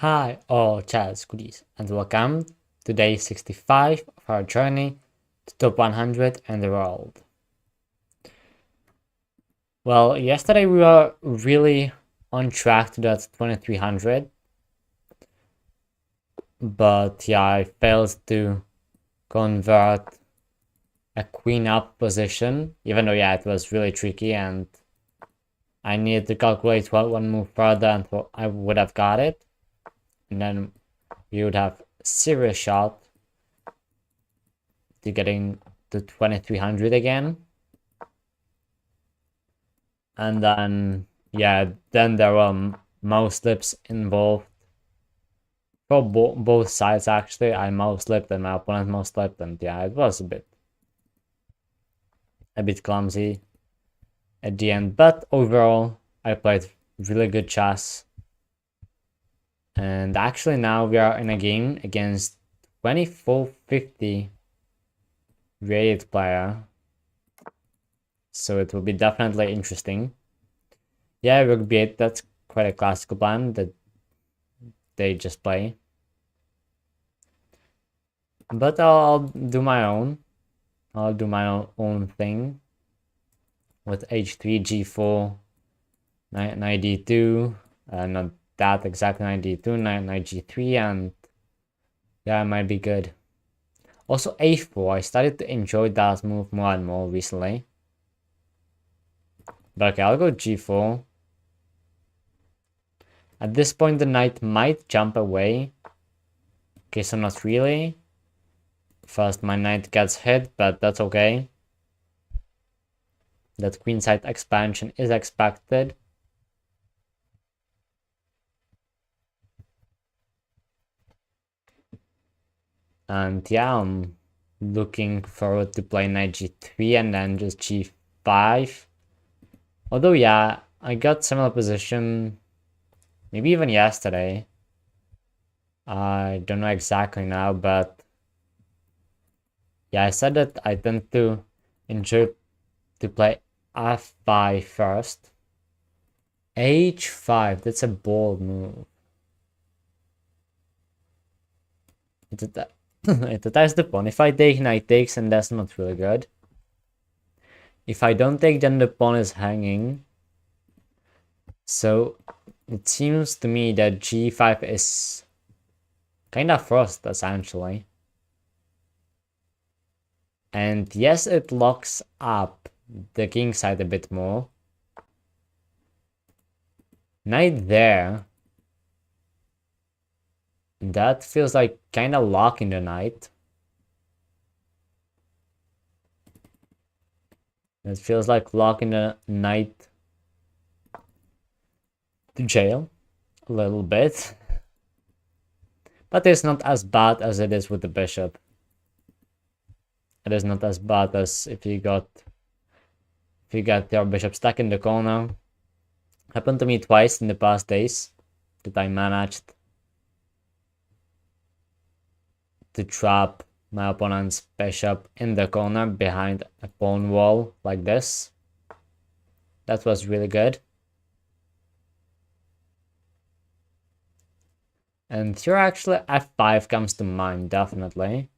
Hi, all Chaz goodies, and welcome to day 65 of our journey to top 100 in the world. Well, yesterday we were really on track to that 2300, but yeah, I failed to convert a queen up position, even though yeah, it was really tricky and I needed to calculate one move further and I would have got it, and then we would have serious shot to getting to 2300 again. And then yeah, then there were mouse slips involved for both sides. Actually, I mouse slipped and my opponent mouse slipped, and yeah, it was a bit clumsy at the end, but overall I played really good chess. And actually now we are in a game against 2450 rated player, so it will be definitely interesting. Yeah, rook b8, that's quite a classical plan that they just play. But I'll do my own. I'll do my own thing with h3, g4, knight d2, not that exactly knight d2, knight g3, and yeah, it might be good. Also a4, I started to enjoy that move more and more recently. But okay, I'll go g4. At this point, the knight might jump away. Okay, so not really. First, my knight gets hit, but that's okay. That queenside expansion is expected. And yeah, I'm looking forward to play knight g3 and then just g5. Although yeah, I got similar position, maybe even yesterday. I don't know exactly now, but yeah, I said that I tend to enjoy to play f5 first. h5, that's a bold move. It attacks the pawn. If I take, knight takes, and that's not really good. If I don't take, then the pawn is hanging. So it seems to me that g5 is kind of forced, essentially. And yes, it locks up the king side a bit more. Knight there. That feels like kind of locking the knight. It feels like locking the knight to jail a little bit. But it's not as bad as it is with the bishop. It is not as bad as if you got your bishop stuck in the corner. Happened to me twice in the past days that I managed to trap my opponent's bishop in the corner behind a pawn wall like this. That was really good. And here actually f5 comes to mind, definitely.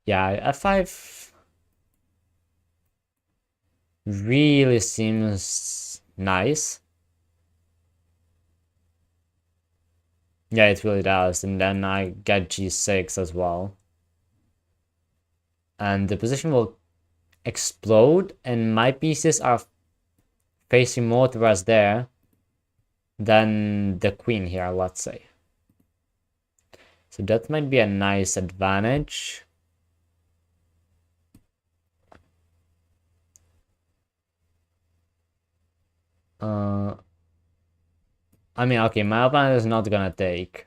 Yeah, f5 really seems nice. Yeah, it really does. And then I get g6 as well. And the position will explode, and my pieces are facing more towards there than the queen here, let's say. So that might be a nice advantage. I mean, okay, my opponent is not gonna take.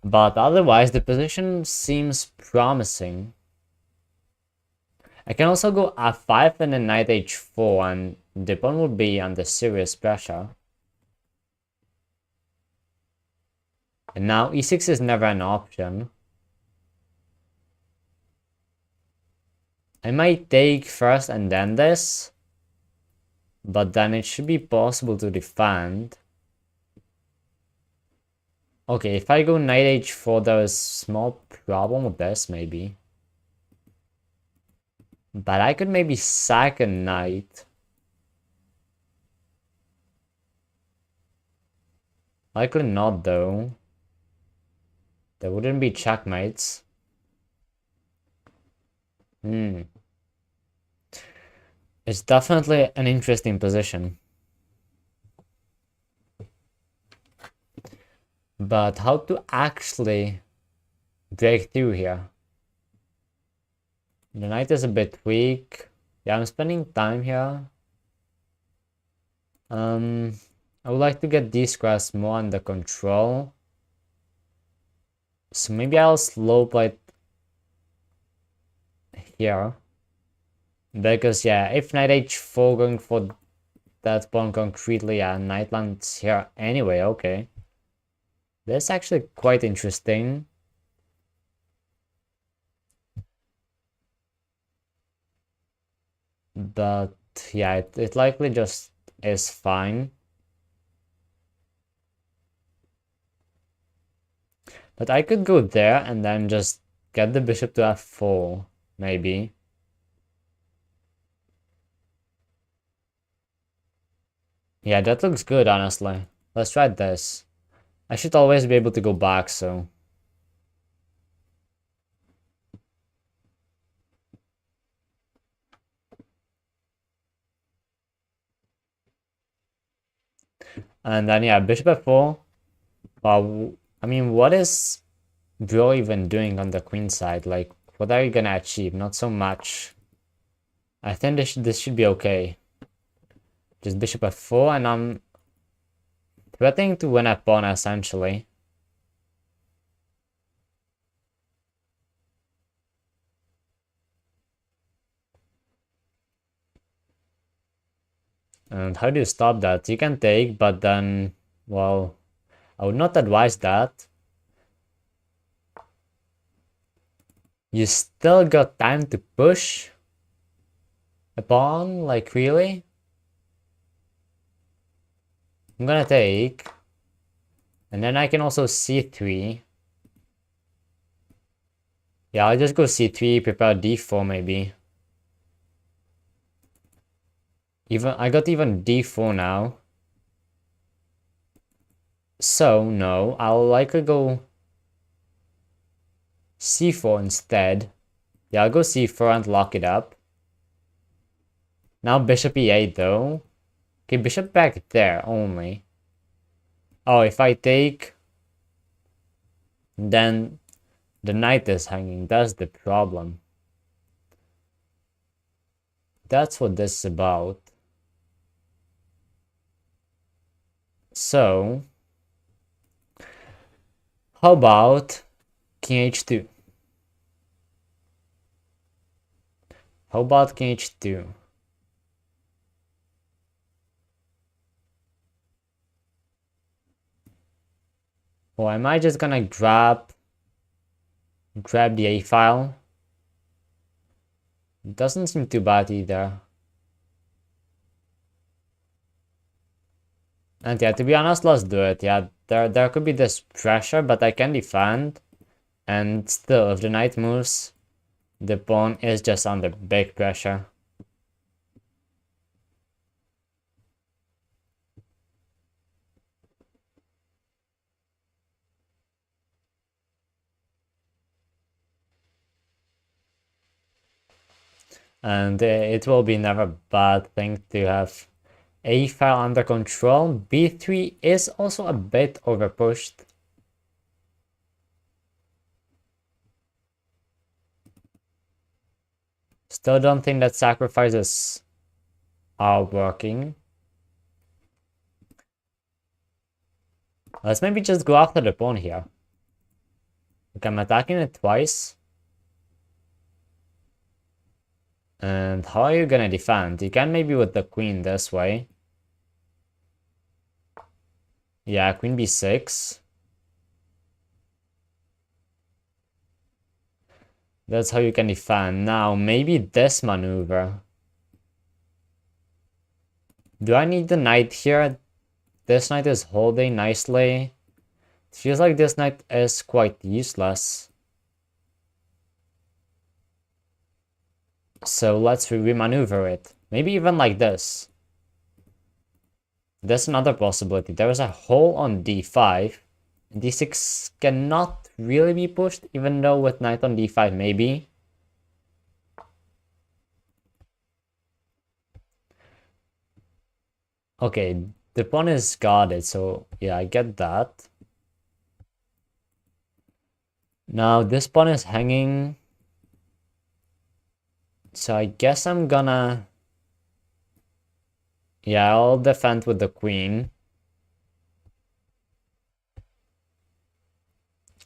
But otherwise, the position seems promising. I can also go f5 and then knight h4, and the pawn would be under serious pressure. And now e6 is never an option. I might take first and then this, but then it should be possible to defend. Okay, if I go knight h4, there's a small problem with this, maybe. But I could maybe sack a knight. Likely not, though. There wouldn't be checkmates. It's definitely an interesting position. But how to actually break through here? The knight is a bit weak. Yeah, I'm spending time here. I would like to get these squares more under control. So maybe I'll slow play here. Because yeah, if knight h4 going for that pawn concretely, yeah, knight lands here anyway, okay. That's actually quite interesting. But yeah, it likely just is fine. But I could go there and then just get the bishop to f4, maybe. Yeah, that looks good, honestly. Let's try this. I should always be able to go back, so... And then, yeah, bishop f4. Well, I mean, what is Bro even doing on the queen side? Like, what are you gonna achieve? Not so much. I think this should be okay. Just bishop f4, and I'm threatening to win a pawn, essentially. And how do you stop that? You can take, but then, well, I would not advise that. You still got time to push a pawn? Like, really? I'm gonna take. And then I can also c3. Yeah, I'll just go c3, prepare d4 maybe. I got even d4 now. So, no, I'll likely go c4 instead. Yeah, I'll go c4 and lock it up. Now bishop e8 though. Okay, bishop back there only. Oh, if I take, then the knight is hanging. That's the problem. That's what this is about. So, how about king h2? How about king h2? Or am I just gonna grab the a file? Doesn't seem too bad either. And yeah, to be honest, let's do it. Yeah, there could be this pressure, but I can defend. And still, if the knight moves, the pawn is just under big pressure. And it will be never a bad thing to have a file under control. b3 is also a bit overpushed. Still don't think that sacrifices are working. Let's maybe just go after the pawn here. Okay, I'm attacking it twice. And how are you gonna defend? You can maybe with the queen this way. Yeah, queen b6. That's how you can defend. Now, maybe this maneuver. Do I need the knight here? This knight is holding nicely. feels like this knight is quite useless. So let's remaneuver it. Maybe even like this. There's another possibility. There is a hole on d5. d6 cannot really be pushed, even though with knight on d5 maybe. Okay, the pawn is guarded, so yeah, I get that. Now this pawn is hanging. So I guess I'm gonna... Yeah, I'll defend with the queen.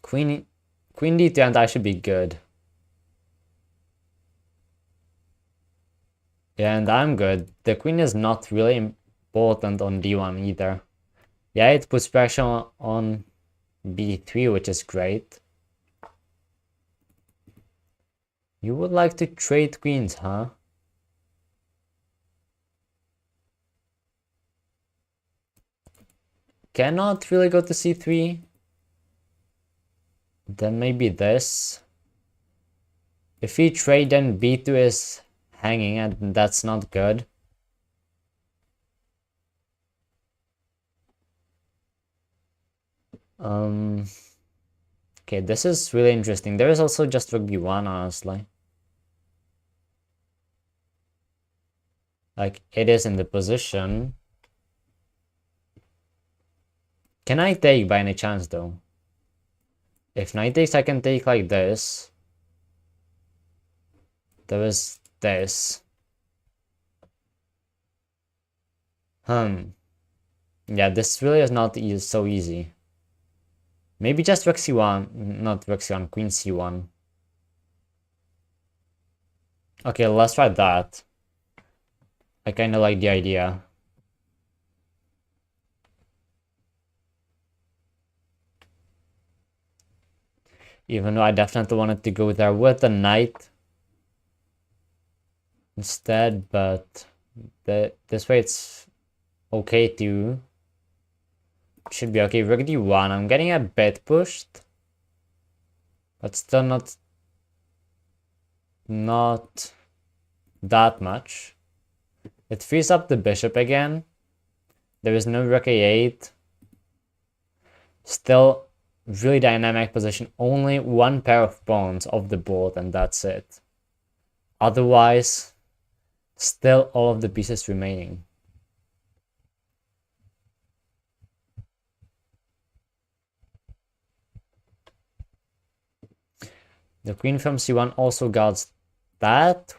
Queen d2 and I should be good. Yeah, and I'm good. The queen is not really important on d1 either. Yeah, it puts pressure on b3, which is great. You would like to trade queens, huh? Cannot really go to c3. Then maybe this. If we trade, then b2 is hanging, and that's not good. Okay, this is really interesting. There is also just rook b1, honestly. Like, it is in the position. Can I take by any chance, though? If knight takes, I can take like this. There is this. Yeah, this really is not so easy. Maybe just rook c1, not rook c1, queen c1. Okay, let's try that. I kind of like the idea. Even though I definitely wanted to go there with the knight instead, but this way it's okay too. Should be okay. Rook d1. I'm getting a bit pushed, but still not that much. It frees up the bishop again. There is no rook a8. Still really dynamic position. Only one pair of pawns off the board, and that's it. Otherwise, still all of the pieces remaining. The queen from c1 also guards that.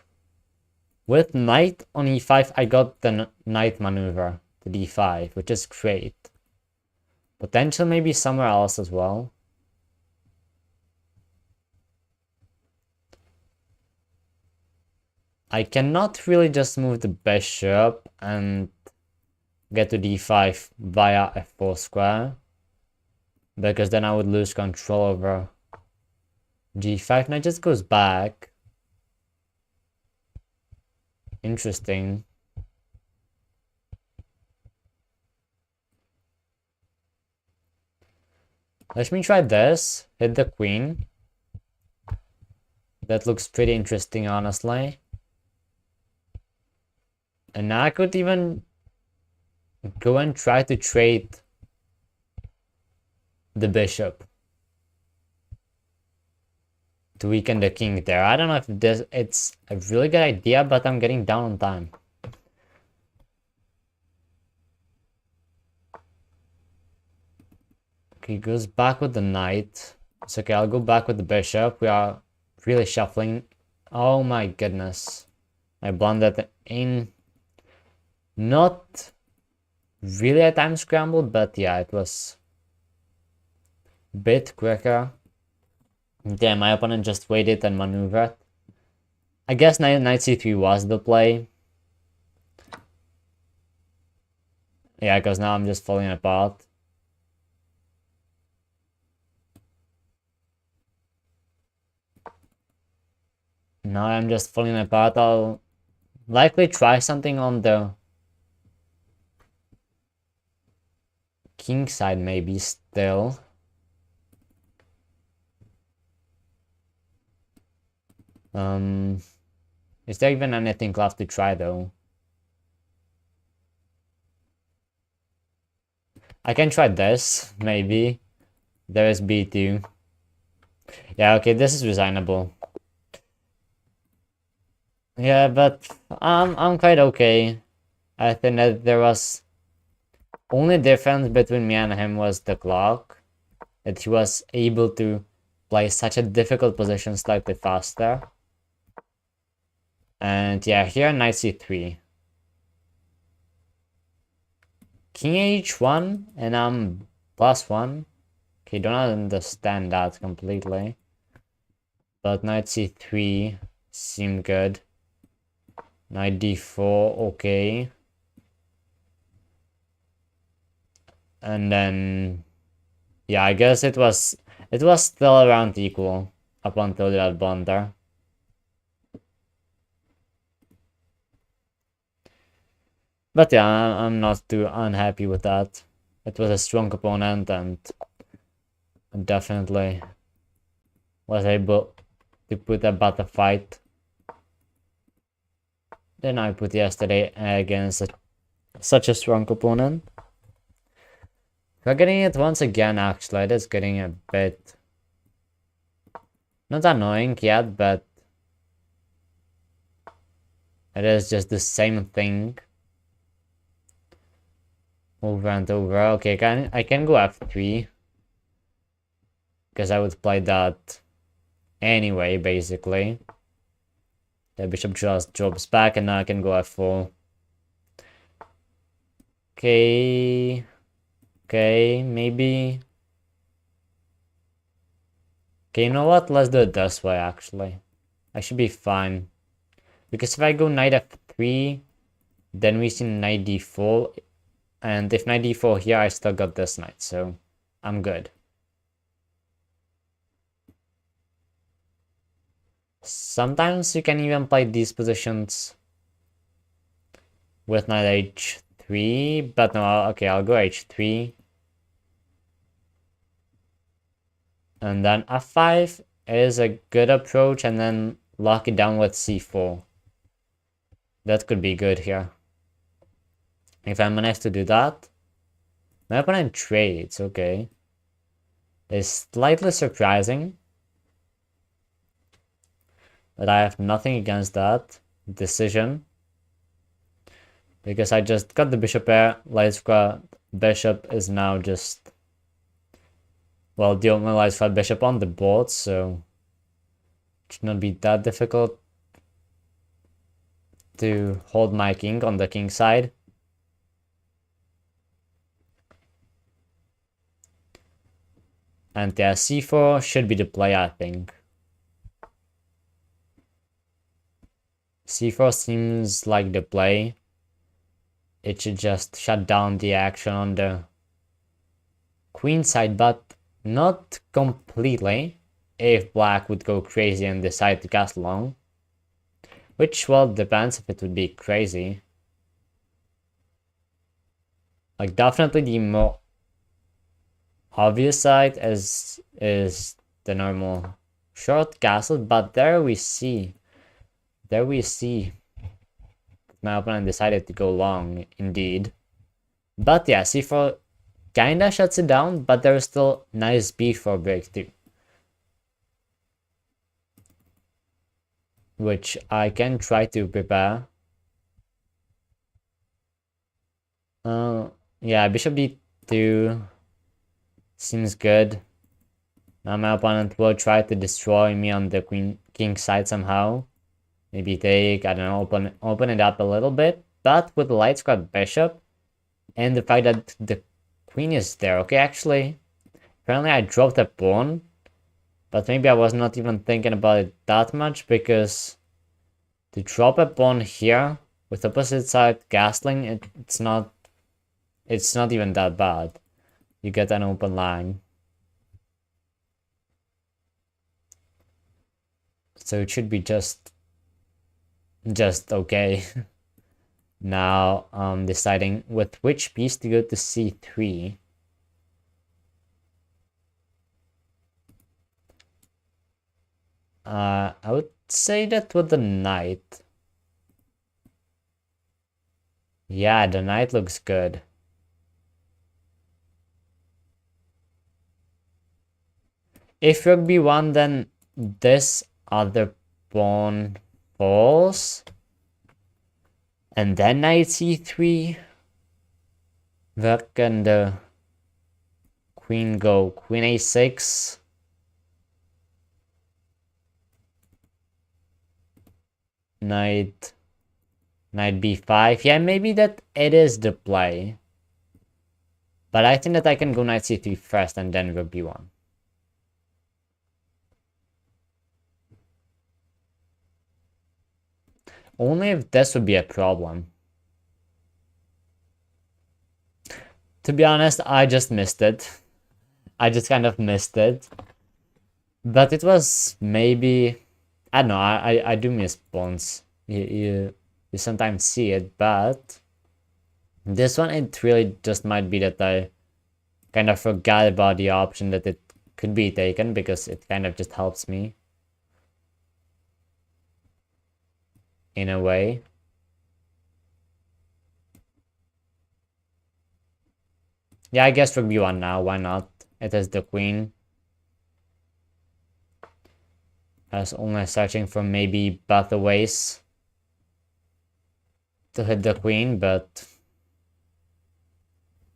With knight on e5, I got the knight maneuver to d5, which is great. Potential maybe somewhere else as well. I cannot really just move the bishop and get to d5 via f4 square, because then I would lose control over g5. Knight just goes back. Interesting. Let me try this. Hit the queen. That looks pretty interesting, honestly. And now I could even go and try to trade the bishop to weaken the king there. I don't know if it's a really good idea, but I'm getting down on time. Okay, he goes back with the knight. It's okay, I'll go back with the bishop. We are really shuffling. Oh my goodness. I blundered in. Not really a time scramble, but yeah, it was a bit quicker. Yeah, my opponent just waited and maneuvered. I guess knight c3 was the play. Yeah, because now I'm just falling apart. Now I'm just falling apart. I'll likely try something on the king side maybe still. Is there even anything left to try though? I can try this, maybe. There is B2. Yeah, okay, this is resignable. Yeah, but I'm quite okay. I think that there was only difference between me and him was the clock. That he was able to play such a difficult position slightly faster. And yeah, here knight c3. King h1 and I'm +1. Okay, don't understand that completely. But knight c3 seemed good. Knight d4, okay. And then yeah, I guess it was still around equal up until that blunder. But yeah, I'm not too unhappy with that. It was a strong opponent and definitely was able to put a better fight than I put yesterday against such a strong opponent. We're getting it once again, actually. It is getting a bit not annoying yet, but it is just the same thing over and over. Okay, I can go f3 because I would play that anyway, basically. The bishop just drops back and now I can go f4. Okay. Okay, maybe. Okay, you know what? Let's do it this way, actually. I should be fine. Because if I go knight f3, then we see knight d4. And if knight d4 here, I still got this knight, so I'm good. Sometimes you can even play these positions with knight h3, but no, okay, I'll go h3. And then f5 is a good approach, and then lock it down with c4. That could be good here. If I manage to do that, my opponent trades, okay. It's slightly surprising, but I have nothing against that decision. Because I just got the bishop there, light square bishop is now just, well, the only light square bishop on the board, so it should not be that difficult to hold my king on the king side. And yeah, c4 should be the play, I think. c4 seems like the play. It should just shut down the action on the queen side, but not completely if black would go crazy and decide to castle long. Which, well, depends if it would be crazy. Like, definitely the more obvious side is the normal short castle, but there we see my opponent decided to go long, indeed. But yeah, c4 kinda shuts it down, but there is still nice b4 breakthrough, which I can try to prepare. Yeah, bishop d2 seems good. Now my opponent will try to destroy me on the king side somehow. Maybe take, I don't know, open it up a little bit. But with the light square bishop and the fact that the queen is there. Okay, actually, apparently I dropped a pawn. But maybe I was not even thinking about it that much, because to drop a pawn here with opposite side castling, it's not even that bad. You get an open line. So it should be just okay. Now I'm deciding with which piece to go to c3. I would say that with the knight. Yeah, the knight looks good. If rook b1, then this other pawn falls. And then knight c3. Where can the queen go? Queen a6. Knight b5. Yeah, maybe that it is the play. But I think that I can go knight c3 first and then rook b1. Only if this would be a problem. To be honest, I just missed it. I just kind of missed it. But it was maybe... I don't know, I do miss pawns. You sometimes see it, but... This one, it really just might be that I kind of forgot about the option that it could be taken because it kind of just helps me. In a way. Yeah, I guess rook b1 now, why not? It is the queen. I was only searching for maybe better ways to hit the queen, but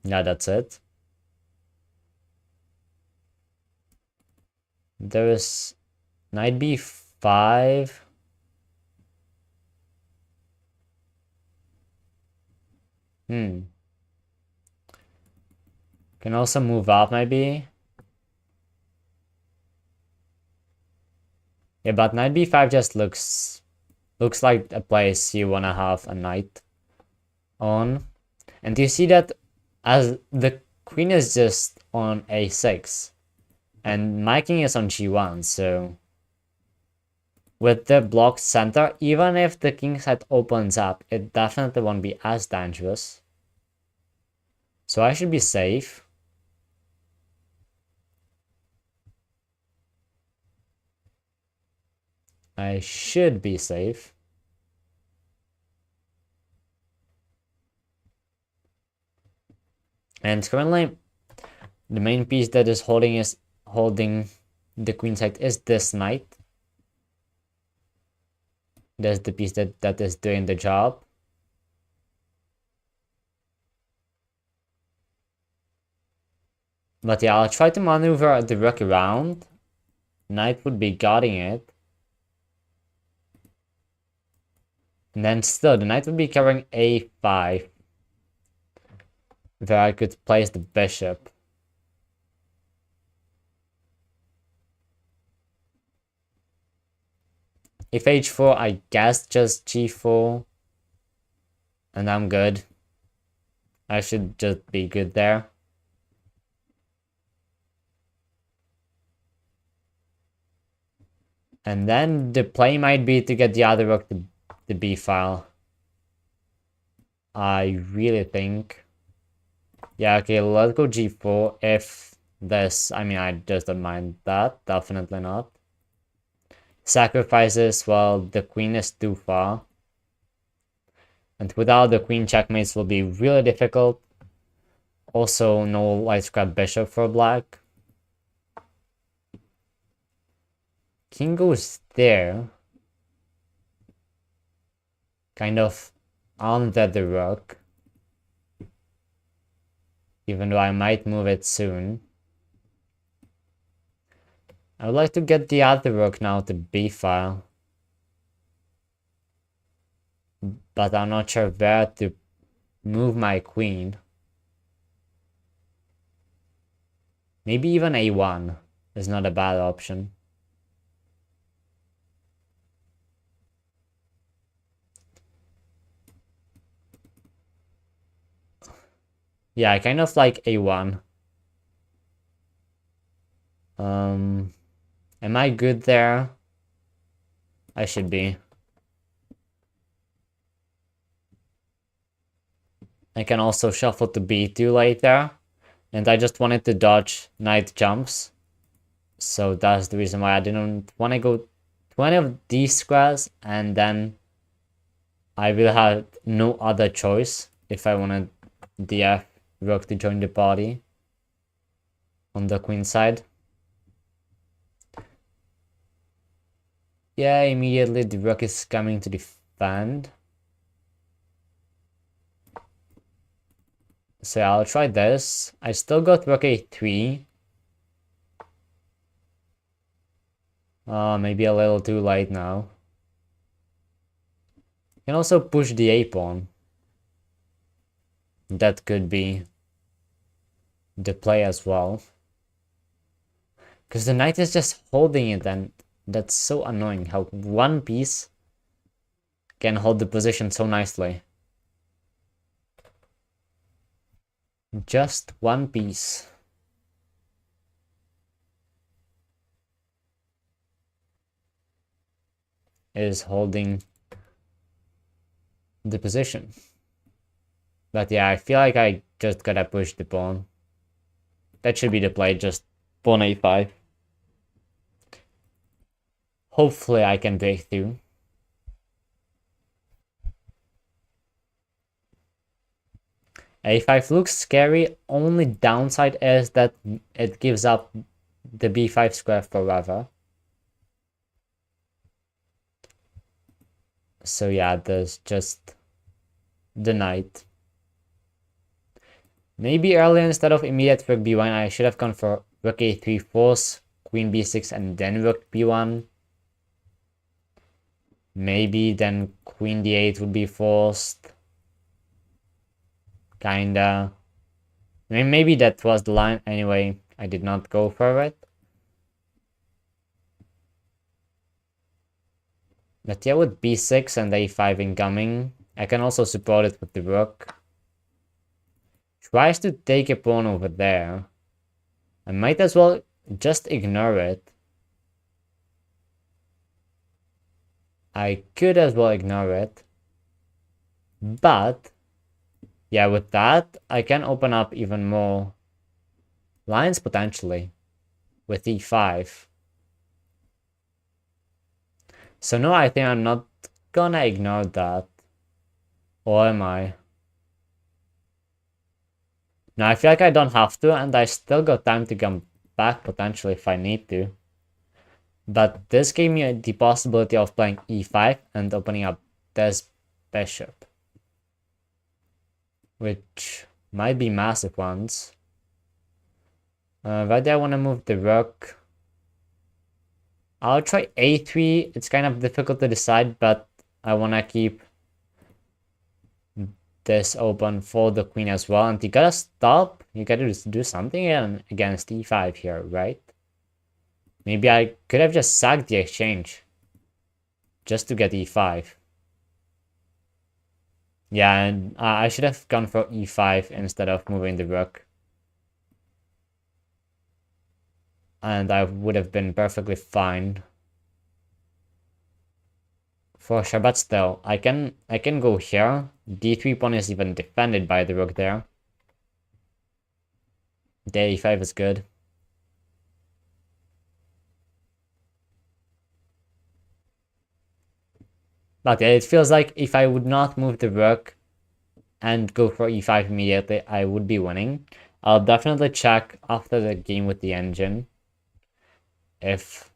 yeah, that's it. There is knight b5. Can also move up maybe. Yeah, but knight b5 just looks like a place you wanna have a knight on. And you see that as the queen is just on a6 and my king is on g1, so with the blocked center, even if the king side opens up, it definitely won't be as dangerous. So I should be safe. I should be safe. And currently, the main piece that is holding the queen side is this knight. That's the piece that is doing the job. But yeah, I'll try to maneuver the rook around. Knight would be guarding it. And then still, the knight would be covering a5. Where I could place the bishop. If h4, I guess just g4. And I'm good. I should just be good there. And then the play might be to get the other rook to the b file. I really think. Yeah, okay, let's go g4. If this, I mean, I just don't mind that. Definitely not. Sacrifices, well, the queen is too far. And without the queen, checkmates will be really difficult. Also, no white scrap bishop for black. King goes there. Kind of under the rook. Even though I might move it soon. I would like to get the other rook now to b file. But I'm not sure where to move my queen. Maybe even a1 is not a bad option. Yeah, I kind of like a1. Am I good there? I should be. I can also shuffle to b2 later. And I just wanted to dodge knight jumps. So that's the reason why I didn't want to go 20 of these squares, and then I will have no other choice if I wanted the F rook to join the party on the queen side. Yeah, immediately the rook is coming to defend. So I'll try this. I still got rook a3. Maybe a little too late now. You can also push the a pawn. That could be the play as well. Because the knight is just holding it, and that's so annoying how one piece can hold the position so nicely. Just one piece. Is holding the position. But yeah, I feel like I just gotta push the pawn. That should be the play, just pawn a5. Hopefully I can break through. a5 looks scary, only downside is that it gives up the b5 square forever. So yeah, there's just the knight. Maybe earlier instead of immediate rook b1, I should have gone for rook a3 force, queen b6, and then rook b1. Maybe then queen d8 would be forced. Kinda. I mean, maybe that was the line. Anyway, I did not go for it. But yeah, with b6 and a5 incoming, I can also support it with the rook. Tries to take a pawn over there. I might as well just ignore it. I could as well ignore it. But yeah, with that, I can open up even more lines potentially with e5. So no, I think I'm not gonna ignore that. Or am I? No, I feel like I don't have to, and I still got time to come back potentially if I need to. But this gave me the possibility of playing e5 and opening up this bishop, which might be massive ones. Where do I want to move the rook? I'll try a3. It's kind of difficult to decide, but I want to keep this open for the queen as well. And you gotta stop. You gotta do something against e5 here, right? Maybe I could have just sacked the exchange just to get e5. Yeah, and I should have gone for e5 instead of moving the rook. And I would have been perfectly fine. For sure, but still, I can go here. D3 pawn is even defended by the rook there. The e5 is good. But yeah, it feels like if I would not move the rook and go for e5 immediately, I would be winning. I'll definitely check after the game with the engine if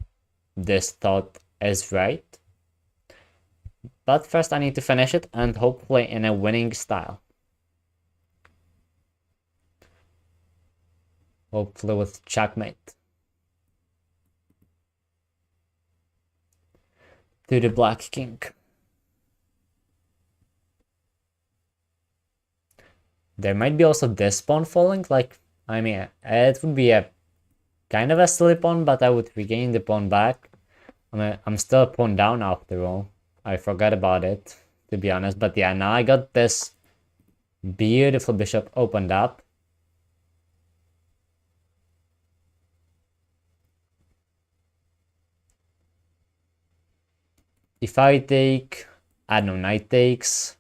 this thought is right. But first I need to finish it, and hopefully in a winning style. Hopefully with checkmate. To the black king. There might be also this pawn falling, like, I mean, it would be a kind of a silly pawn, but I would regain the pawn back. I mean, I'm still a pawn down after all. I forgot about it, to be honest. But yeah, now I got this beautiful bishop opened up. If I take, I don't know, knight takes.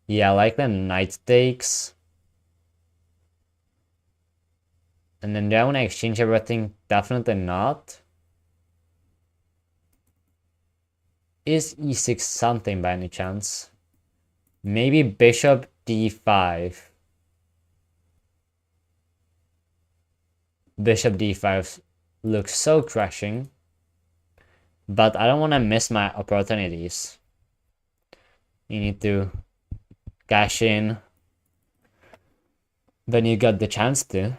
Yeah, like the knight takes. And then do I want to exchange everything? Definitely not. Is e6 something by any chance? Maybe bishop d5. Bishop d5 looks so crushing. But I don't want to miss my opportunities. You need to cash in when you got the chance to.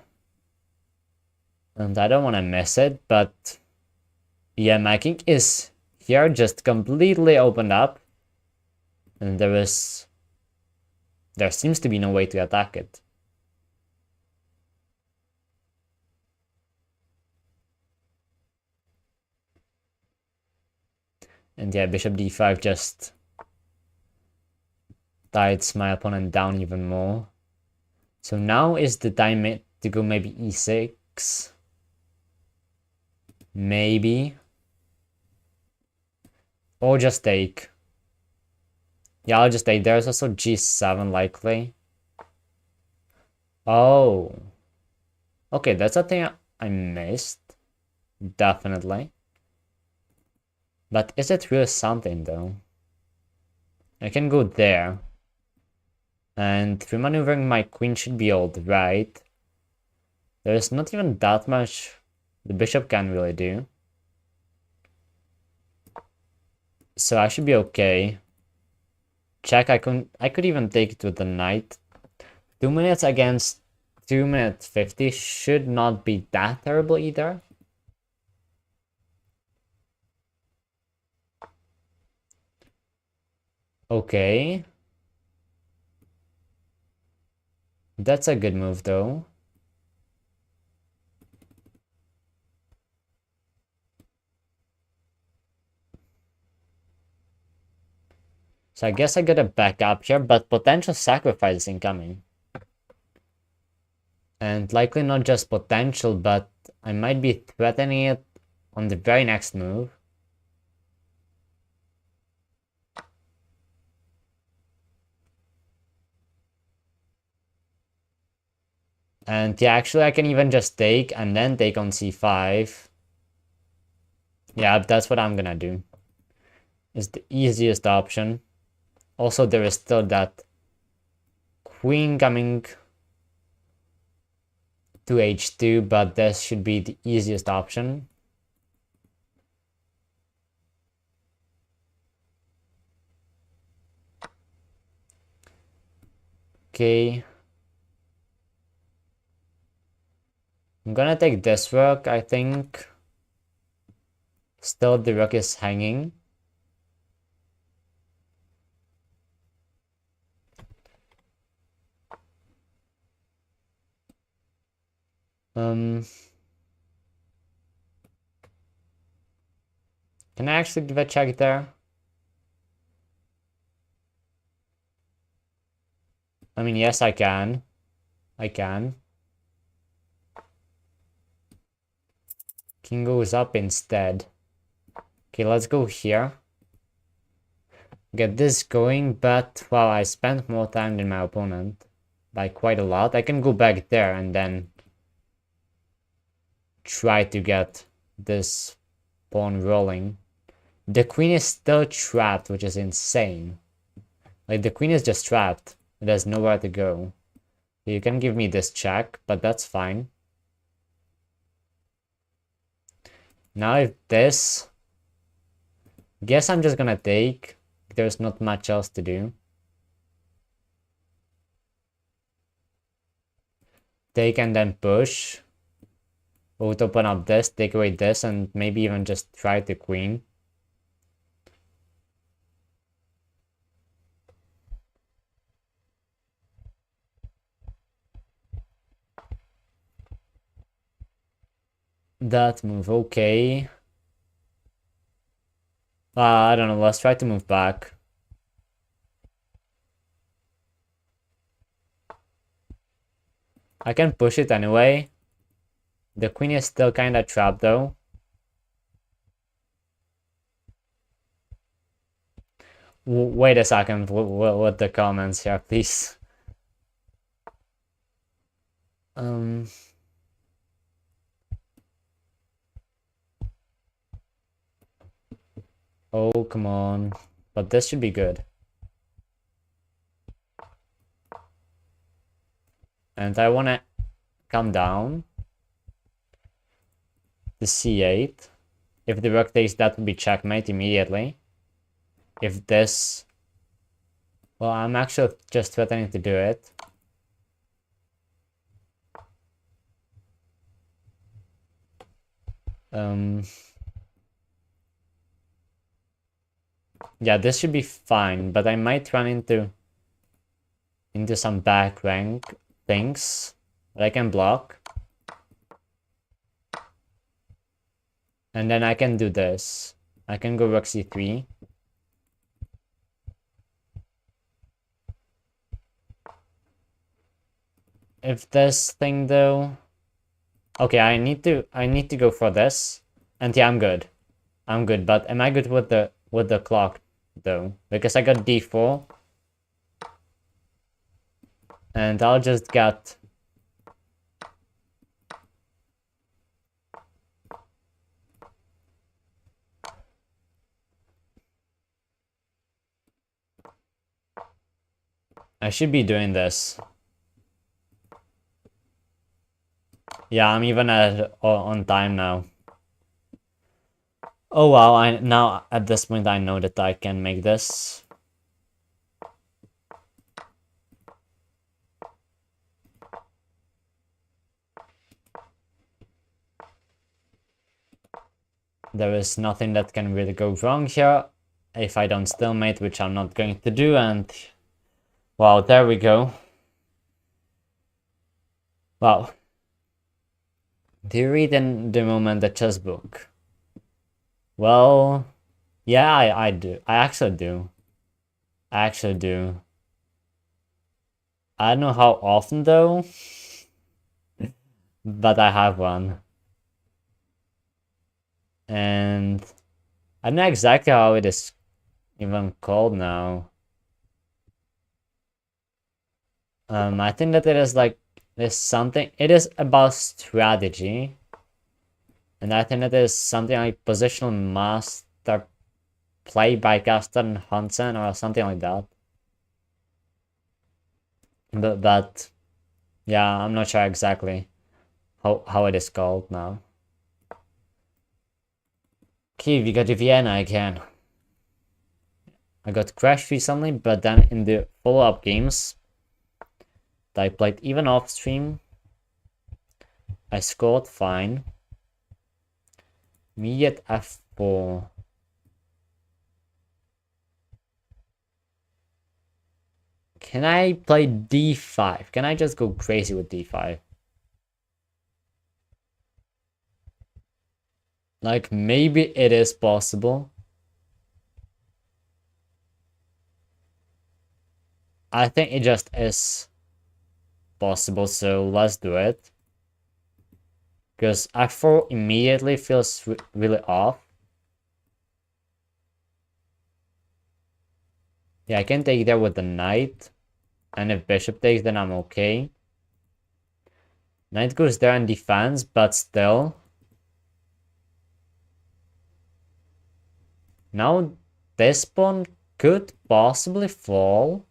And I don't want to miss it, but yeah, my king is here just completely opened up. And there seems to be no way to attack it. And yeah, bishop d5 just tides my opponent down even more. So now is the time to go maybe e6. Maybe. Or just take. Yeah, I'll just take. There's also g7 likely. Oh. Okay, that's a thing I missed. Definitely. But is it really something though? I can go there. And remaneuvering my queen should be alright. There's not even that much the bishop can really do. So I should be okay. Check, I could even take it with the knight. 2 minutes against 2 minutes 50 should not be that terrible either. Okay. That's a good move though. So I guess I gotta back up here, but potential sacrifice is incoming. And likely not just potential, but I might be threatening it on the very next move. And yeah, actually I can even just take and then take on c5. Yeah, that's what I'm gonna do. It's the easiest option. Also, there is still that queen coming to h2, but this should be the easiest option. Okay. I'm gonna take this rook, I think. Still, the rook is hanging. Can I actually give a check there? I mean, yes, I can. I can. King goes up instead. Okay, let's go here. Get this going, but well, I spent more time than my opponent by quite a lot. I can go back there and then try to get this pawn rolling. The queen is still trapped, which is insane. Like, the queen is just trapped. It has nowhere to go. You can give me this check, but that's fine. Now if this... Guess I'm just gonna take. There's not much else to do. Take and then push. Would open up this, take away this, and maybe even just try the queen. That move, okay. I don't know, let's try to move back. I can push it anyway. The queen is still kinda trapped though. Wait a second with the comments here, please. Oh, come on. But this should be good. And I want to come down to c8. If the rook takes, that would be checkmate immediately. If this... Well, I'm actually just threatening to do it. Yeah, this should be fine, but I might run into some back rank things that I can block. And then I can do this. I can go rook c3. If this thing though... Okay, I need to go for this. And yeah, I'm good. I'm good, but am I good with the clock though? Because I got d4. And I'll just get... I should be doing this. Yeah, I'm even on time now. Oh wow, now at this point I know that I can make this. There is nothing that can really go wrong here if I don't stalemate, which I'm not going to do, and wow, there we go. Wow. Do you read in the moment the chess book? Well, yeah, I do. I actually do. I actually do. I don't know how often though, but I have one. And I don't know exactly how it is even called now. I think that it is like, there's something, it is about strategy. And I think that is something like positional master play by Gaston Hansen or something like that. But yeah, I'm not sure exactly how it is called now. Okay, we got the Vienna again. I got crashed recently, but then in the follow-up games that I played even off stream, I scored fine. Immediate f4. Can I play d5? Can I just go crazy with d5? Like, maybe it is possible. I think it just is possible, so let's do it. Because f4 immediately feels really off. Yeah, I can take there with the knight. And if bishop takes, then I'm okay. Knight goes there and defends, but still. Now this pawn could possibly fall.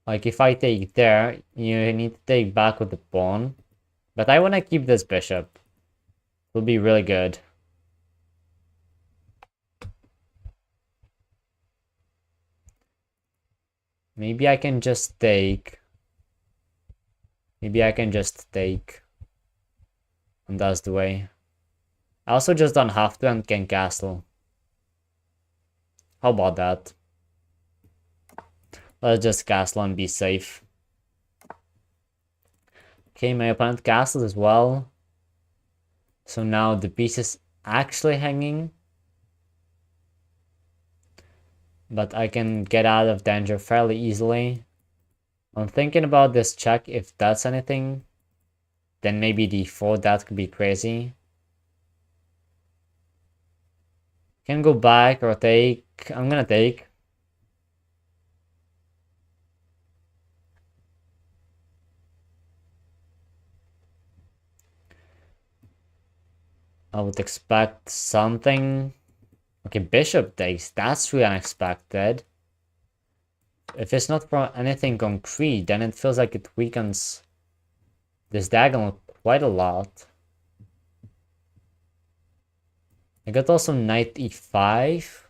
Like if I take there, you need to take back with the pawn. But I want to keep this bishop. Will be really good. Maybe I can just take. Maybe I can just take. And that's the way. I also just don't have to and can castle. How about that? Let's just castle and be safe. Okay, my opponent castles as well. So now the piece is actually hanging. But I can get out of danger fairly easily. I'm thinking about this check, if that's anything. Then maybe d4, that could be crazy. Can go back or take. I'm gonna take. I would expect something. Okay, bishop takes. That's really unexpected. If it's not for anything concrete, then it feels like it weakens this diagonal quite a lot. I got also knight e5.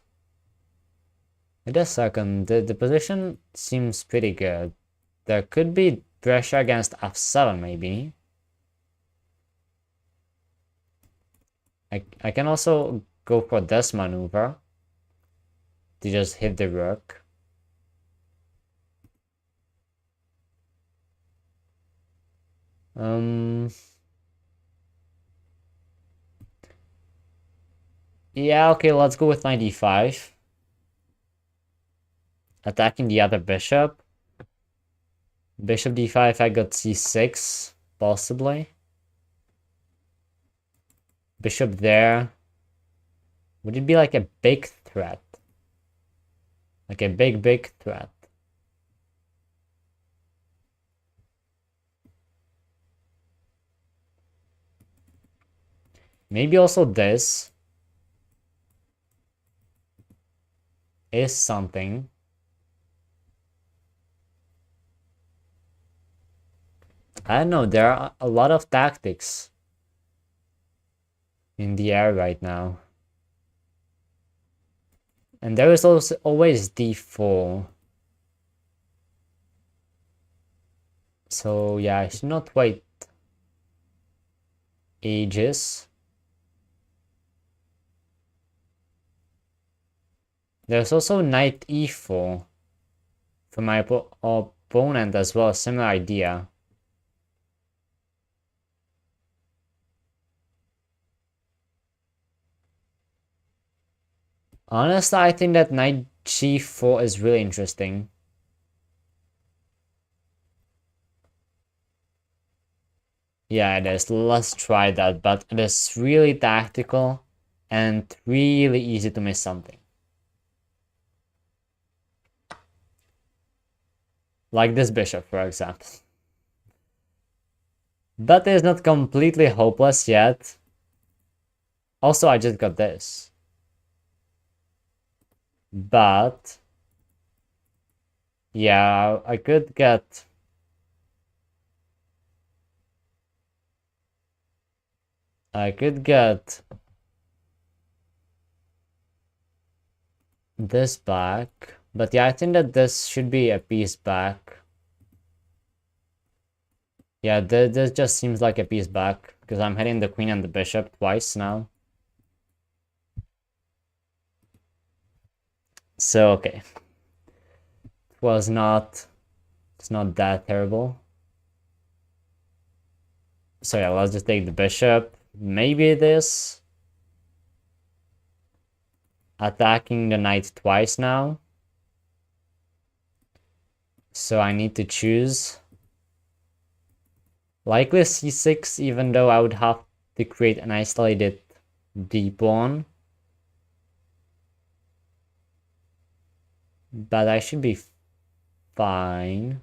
Wait a second, the position seems pretty good. There could be pressure against f7 maybe. I can also go for this maneuver to just hit the rook. Yeah, okay, let's go with knight e5. Attacking the other bishop. Bishop d5, I got c6, possibly. Bishop there. Would it be like a big threat? Like a big threat. Maybe also this is something. I don't know, there are a lot of tactics in the air right now. And there is also always d4. So yeah, I should not wait ages. There's also knight e4 for my opponent as well, similar idea. Honestly, I think that knight g4 is really interesting. Yeah, it is. Let's try that, but it is really tactical and really easy to miss something. Like this bishop, for example. But it's not completely hopeless yet. Also, I just got this. But yeah, I could get this back. But yeah, I think that this should be a piece back. Yeah, this just seems like a piece back because I'm hitting the queen and the bishop twice now. So okay. It's not that terrible. So yeah, let's just take the bishop. Maybe this. Attacking the knight twice now. So I need to choose. Likely c6, even though I would have to create an isolated d pawn. But I should be fine.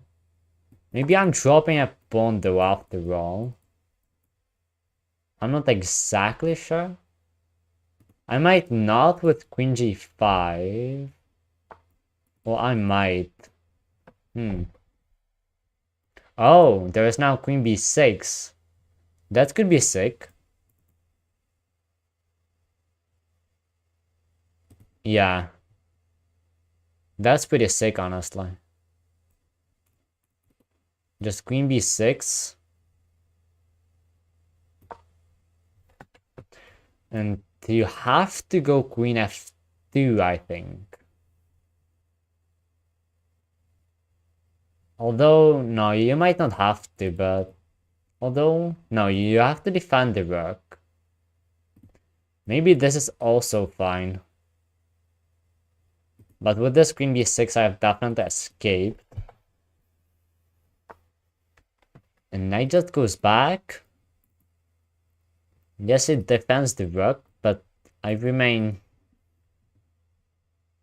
Maybe I'm dropping a pawn though after all. I'm not exactly sure. I might not with queen g5. Well, I might. Oh, there is now queen b6. That could be sick. Yeah. That's pretty sick, honestly. Just queen b6. And you have to go queen f2, I think. Although, no, you might not have to, but... Although, no, you have to defend the rook. Maybe this is also fine. But with this queen b6, I have definitely escaped. And knight just goes back. Yes, it defends the rook, but I remain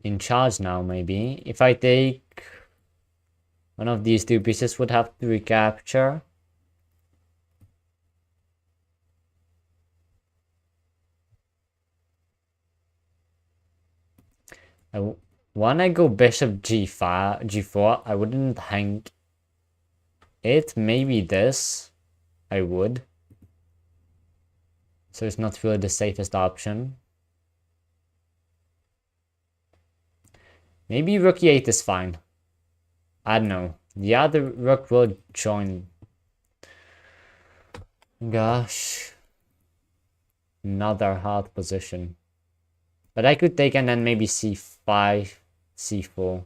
in charge now, maybe. If I take one of these two pieces, would have to recapture. When I go bishop g5, g4, I wouldn't hang it. Maybe this, I would. So it's not really the safest option. Maybe rook e8 is fine. I don't know. The other rook will join. Gosh. Another hard position. But I could take and then maybe c5, c4.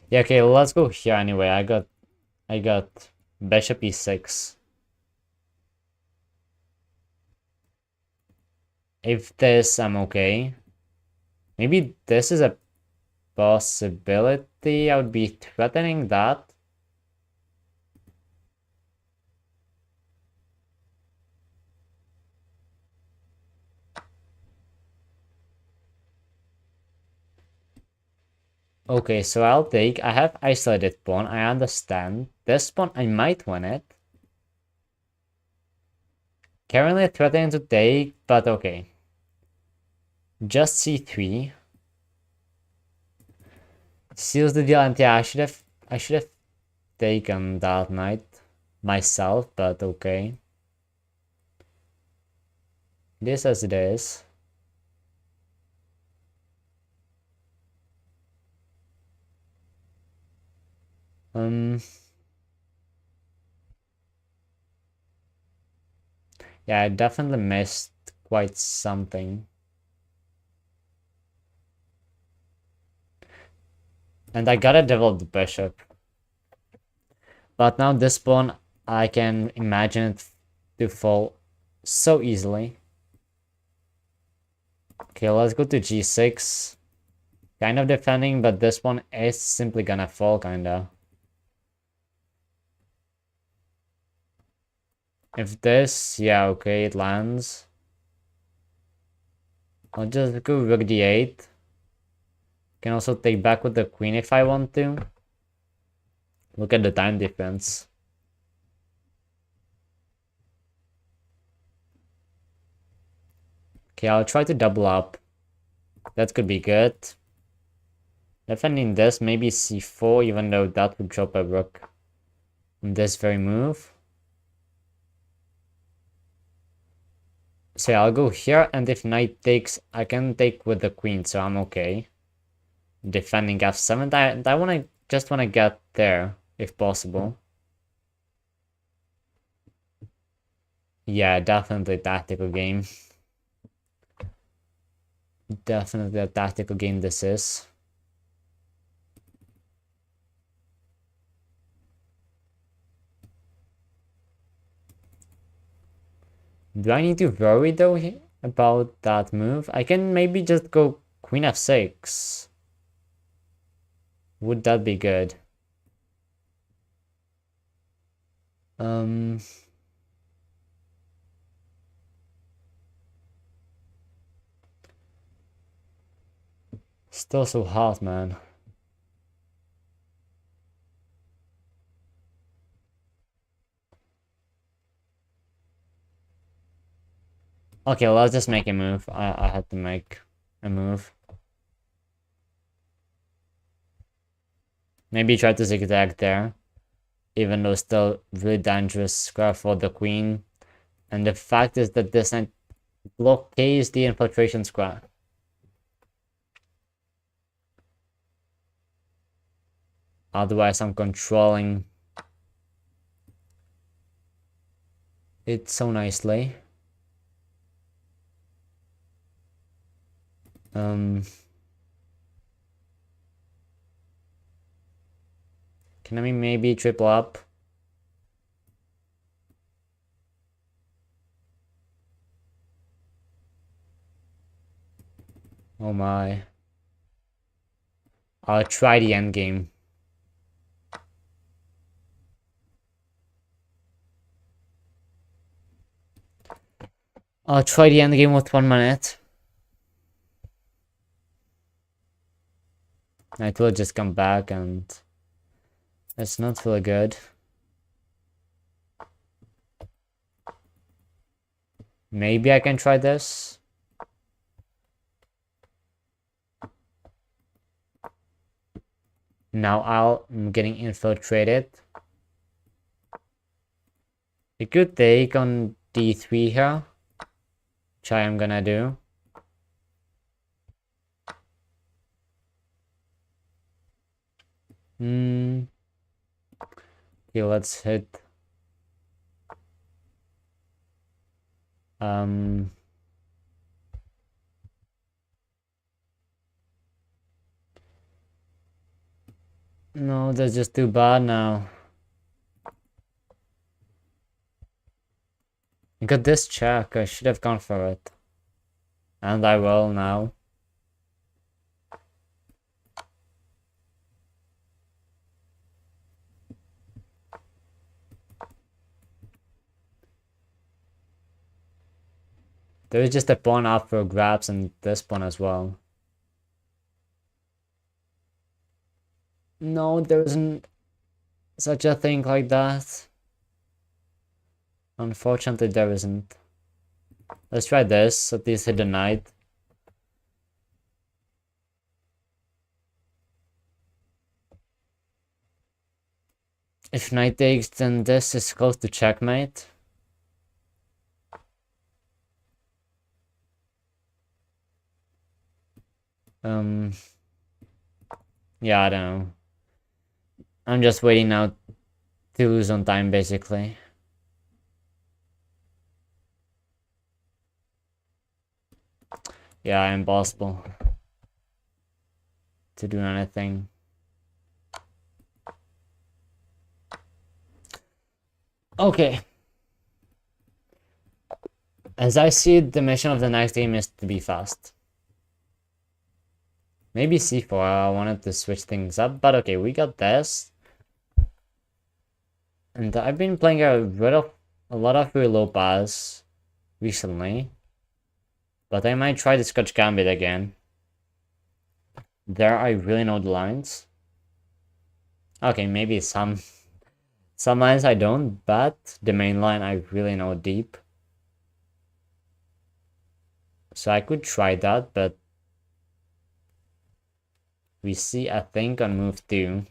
Yeah, okay, let's go here anyway. I got bishop e6. If this, I'm okay. Maybe this is a possibility. I would be threatening that. Okay, so I'll take. I have isolated pawn. I understand. This pawn, I might win it. Currently threatening to take, but okay. Just c3. Seals the deal, and yeah, I should have taken that knight myself, but okay. This as it is. Yeah, I definitely missed quite something. And I gotta develop the bishop. But now this pawn, I can imagine it to fall so easily. Okay, let's go to g6. Kind of defending, but this one is simply gonna fall, kinda. If this, yeah, okay, it lands. I'll just go rook d8. Can also take back with the queen if I want to. Look at the time difference. Okay, I'll try to double up. That could be good. Defending this, maybe c4, even though that would drop a rook on this very move. So yeah, I'll go here, and if knight takes, I can take with the queen, so I'm okay. Defending f7, I just wanna get there, if possible. Yeah, definitely a tactical game. Definitely a tactical game this is. Do I need to worry though about that move? I can maybe just go queen f6. Would that be good? Still so hard, man. Okay, let's just make a move. I had to make a move. Maybe try to zigzag there. Even though still really dangerous square for the queen. And the fact is that this knight blockades the infiltration square. Otherwise, I'm controlling it so nicely. Can I maybe triple up? Oh my. I'll try the endgame. I'll try the endgame with 1 minute. Knight will just come back and It's not really good. Maybe I can try this. Now I'm getting infiltrated. A good take on d3 here, which I am gonna do. Okay, let's hit. No, that's just too bad now. I got this check, I should have gone for it. And I will now. There is just a pawn up for grabs and this pawn as well. No, there isn't such a thing like that. Unfortunately, there isn't. Let's try this, at least hit the knight. If knight takes, then this is close to checkmate. Yeah, I don't know. I'm just waiting now to lose on time, basically. Yeah, impossible to do anything. Okay. As I see it, the mission of the next game is to be fast. Maybe c4, I wanted to switch things up, but okay, we got this. And I've been playing a lot of really low pass recently. But I might try the Scotch Gambit again. There I really know the lines. Okay, maybe some lines I don't, but the main line I really know deep. So I could try that, but we see I think on move 2.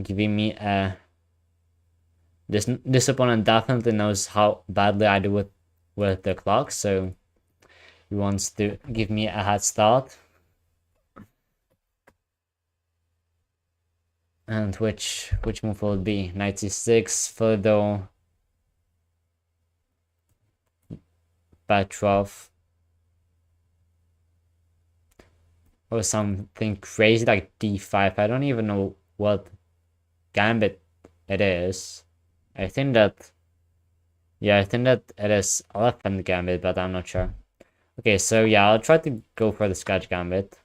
Giving me a... This opponent definitely knows how badly I do with the clock, so he wants to give me a head start. And which move will it be? Knight c6, Fiddle, Petrov, or something crazy like d5. I don't even know what gambit it is. I think that, yeah, I think that it is elephant gambit, but I'm not sure. Okay, so yeah, I'll try to go for the Scotch Gambit.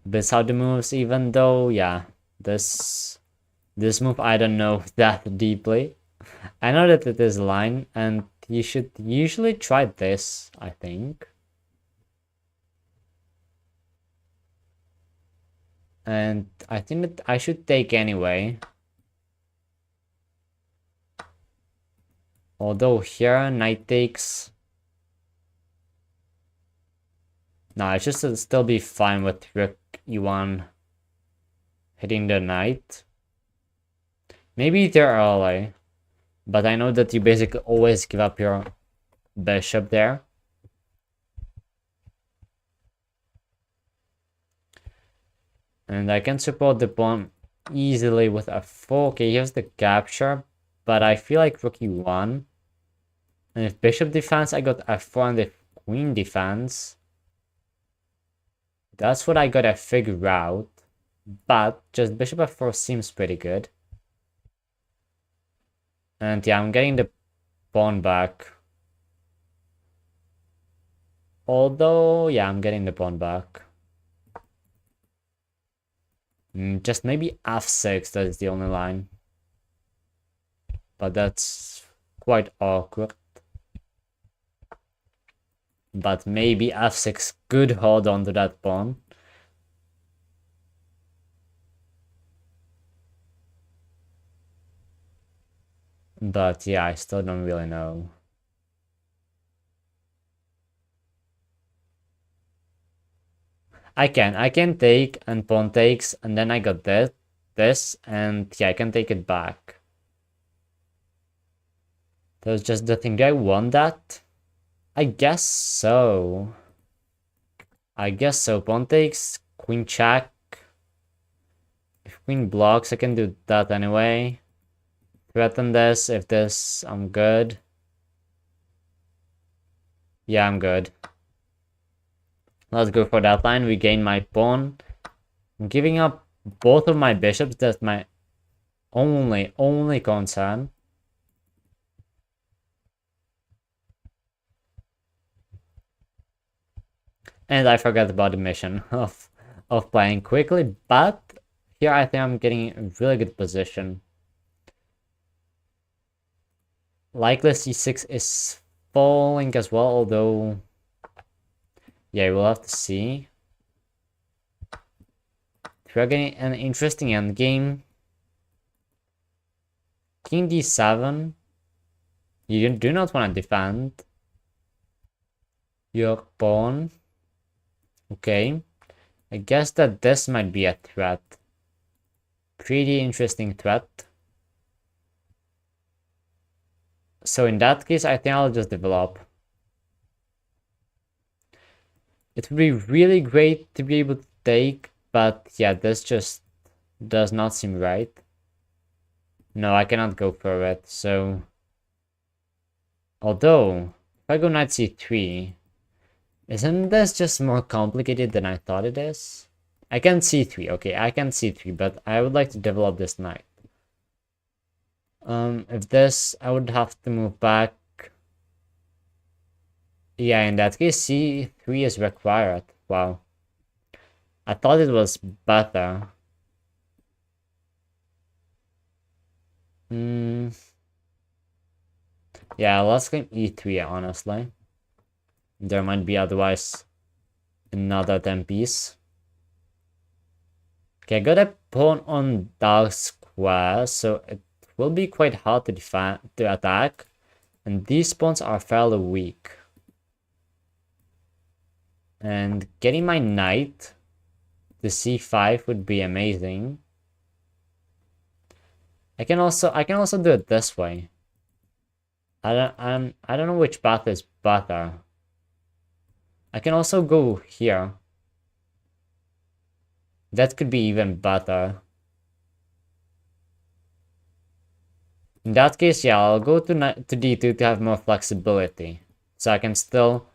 This how the moves, even though, yeah, this move I don't know that deeply. I know that it is line, and you should usually try this, I think. And I think that I should take anyway. Although here, knight takes... No, it should still be fine with rook e1 hitting the knight. Maybe they're early, but I know that you basically always give up your bishop there. And I can support the pawn easily with f4. Okay, here's the capture, but I feel like rook e1. And if bishop defense, I got f4, and if queen defense, that's what I gotta figure out. But just bishop f4 seems pretty good. And yeah, I'm getting the pawn back. Although, yeah, I'm getting the pawn back. Just maybe f6, that is the only line. But that's quite awkward. But maybe f6 could hold on to that pawn. But yeah, I still don't really know. I can take and pawn takes, and then I got this, and yeah, I can take it back. That's just the thing. Do I want that? I guess so. Pawn takes, queen check. If queen blocks, I can do that anyway. Threaten this. If this, I'm good. Yeah, I'm good. Let's go for that line. Regain my pawn. I'm giving up both of my bishops. That's my only concern. And I forgot about the mission of playing quickly, but here I think I'm getting a really good position. Likely c6 is falling as well, although yeah, we'll have to see. If we're getting an interesting endgame, king d7, you do not want to defend your pawn. Okay, I guess that this might be a threat. Pretty interesting threat. So in that case, I think I'll just develop. It would be really great to be able to take, but yeah, this just does not seem right. No, I cannot go for it, so... Although, if I go knight c3, isn't this just more complicated than I thought it is? I can c3, okay, I can c3, but I would like to develop this knight. If this, I would have to move back. Yeah, in that case, c3 is required. Wow. I thought it was better. Yeah, let's claim e3, honestly. There might be otherwise another 10 piece. Okay, I got a pawn on dark square, so it will be quite hard to attack. And these pawns are fairly weak. And getting my knight to c5 would be amazing. I can also do it this way. I don't know which path is better. I can also go here. That could be even better. In that case, yeah, I'll go to d2 to have more flexibility. So I can still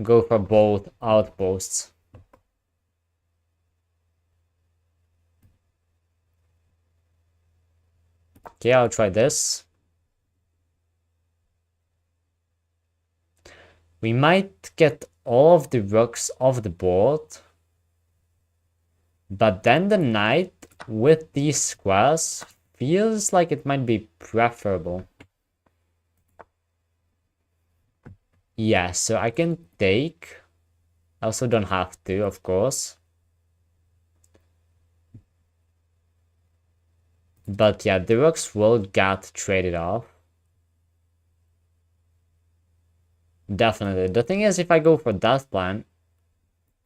go for both outposts. Okay, I'll try this. We might get all of the rooks off the board. But then the knight with these squares feels like it might be preferable. Yeah, so I can take. I also don't have to, of course. But yeah, the rooks will get traded off. Definitely. The thing is, if I go for that plan,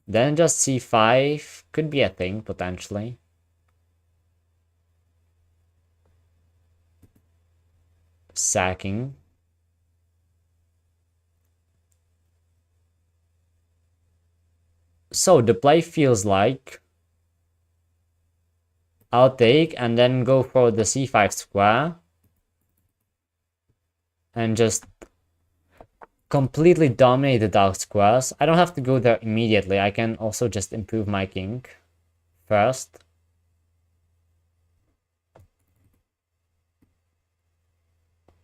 then just c5 could be a thing, potentially. Sacking. So the play feels like I'll take and then go for the c5 square and just completely dominate the dark squares. I don't have to go there immediately. I can also just improve my king first.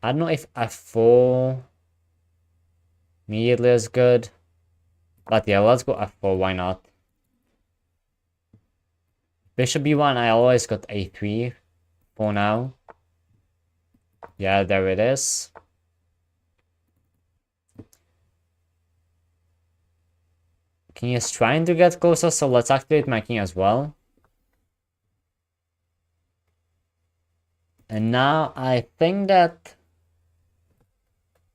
I don't know if f4 immediately is good. But yeah, let's go f4, why not? Bishop b1, I always got a3 for now. Yeah, there it is. King is trying to get closer, so let's activate my king as well. And now I think that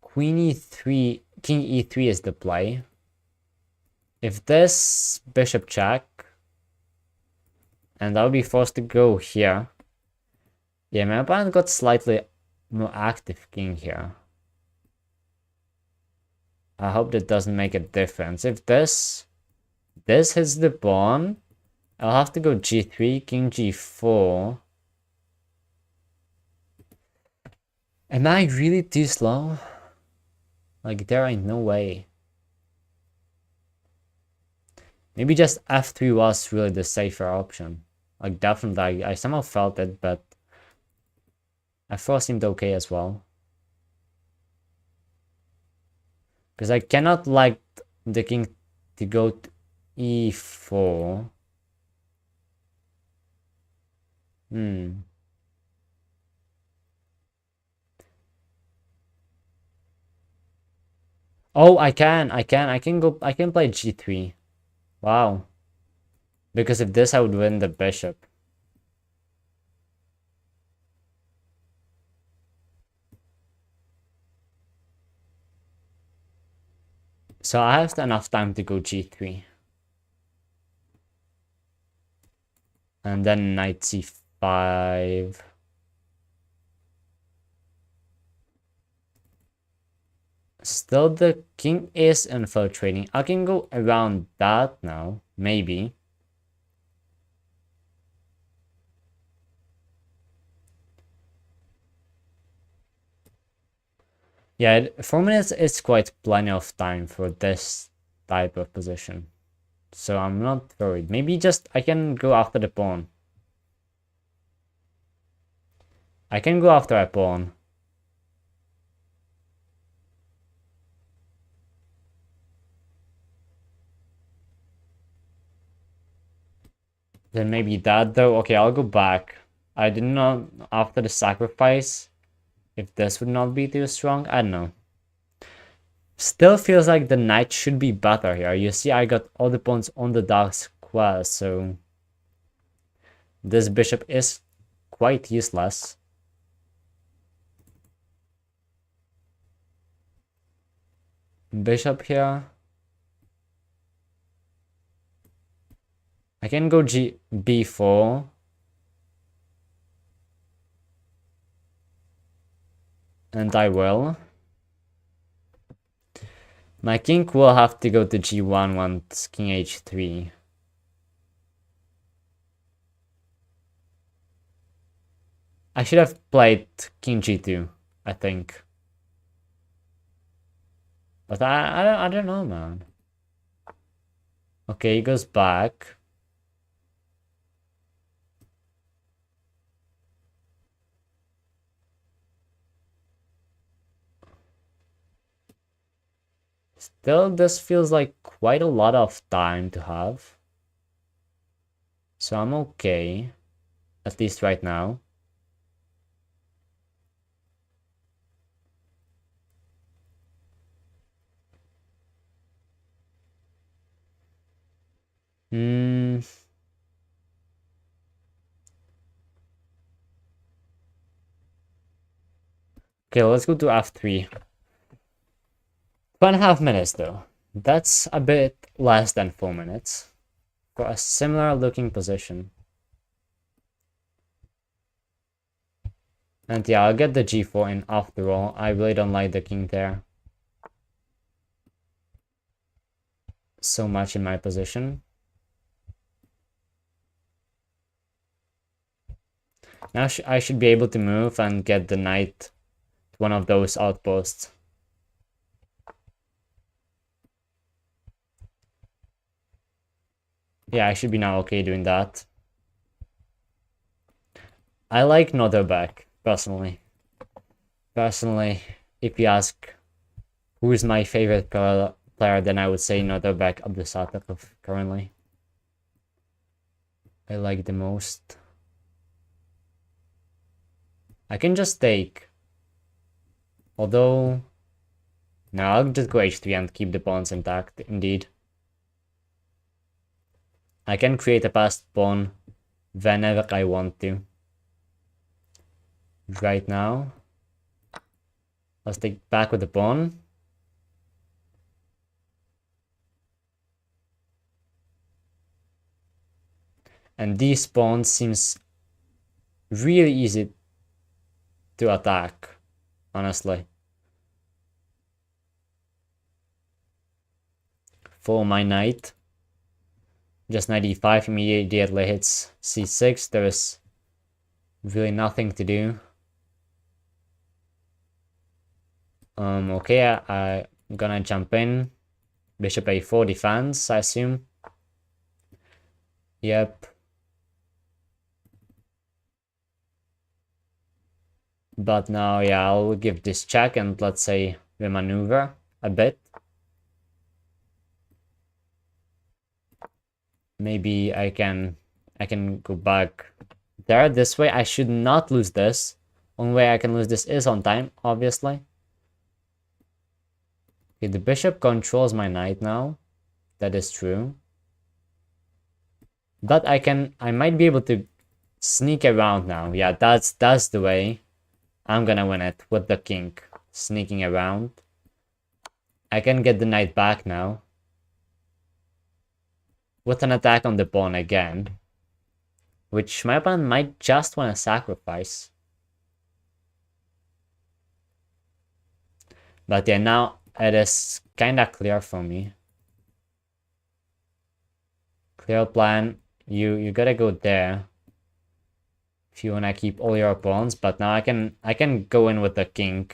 Queen e3, King e3 is the play. If this bishop check, and I'll be forced to go here. Yeah, my opponent got slightly more active king here. I hope that doesn't make a difference. If this hits the pawn, I'll have to go g3, king g4. Am I really too slow? Like, there ain't no way. Maybe just f3 was really the safer option. Like, definitely, I somehow felt it, but f4 seemed okay as well. Because I cannot like the king to go to e4. Oh, I can play g3. Wow. Because if this, I would win the bishop. So I have enough time to go g3. And then knight c5. Still, the king is infiltrating. I can go around that now, maybe. Yeah, 4 minutes is quite plenty of time for this type of position. So I'm not worried. Maybe just I can go after the pawn. I can go after a pawn. Then maybe that though. Okay, I'll go back. I didn't know after the sacrifice if this would not be too strong. I don't know. Still feels like the knight should be better here. You see, I got all the pawns on the dark square, so this bishop is quite useless. Bishop here. I can go b4. And I will. My king will have to go to g1 once king h3. I should have played king g2, I think. But I don't know, man. Okay, he goes back. Still, this feels like quite a lot of time to have. So I'm okay. At least right now. Okay, let's go to f3. 2.5 minutes though. That's a bit less than 4 minutes for a similar looking position. And yeah, I'll get the g4 in after all. I really don't like the king there so much in my position. Now I should be able to move and get the knight to one of those outposts. Yeah, I should be now okay doing that. I like Notterbeck, personally. Personally, if you ask who is my favorite player, then I would say Notterbeck Abdusatokov currently. I like the most. I can just take. Although, no, I'll just go h3 and keep the pawns intact, indeed. I can create a passed pawn whenever I want to. Right now, let's take back with the pawn. And these pawns seems really easy to attack, honestly. For my knight, just knight e5 immediately hits c6. There is really nothing to do. Okay, I'm gonna jump in. Bishop a4 defense, I assume. Yep. But now, yeah, I'll give this check and let's say we maneuver a bit. Maybe I can go back there. This way I should not lose this. Only way I can lose this is on time, obviously. Okay, the bishop controls my knight now. That is true. But I might be able to sneak around now. Yeah, that's the way. I'm gonna win it with the king sneaking around. I can get the knight back now. With an attack on the pawn again. Which my opponent might just want to sacrifice. But yeah, now it is kinda clear for me. Clear plan. You gotta go there if you wanna keep all your pawns. But now I can go in with the king,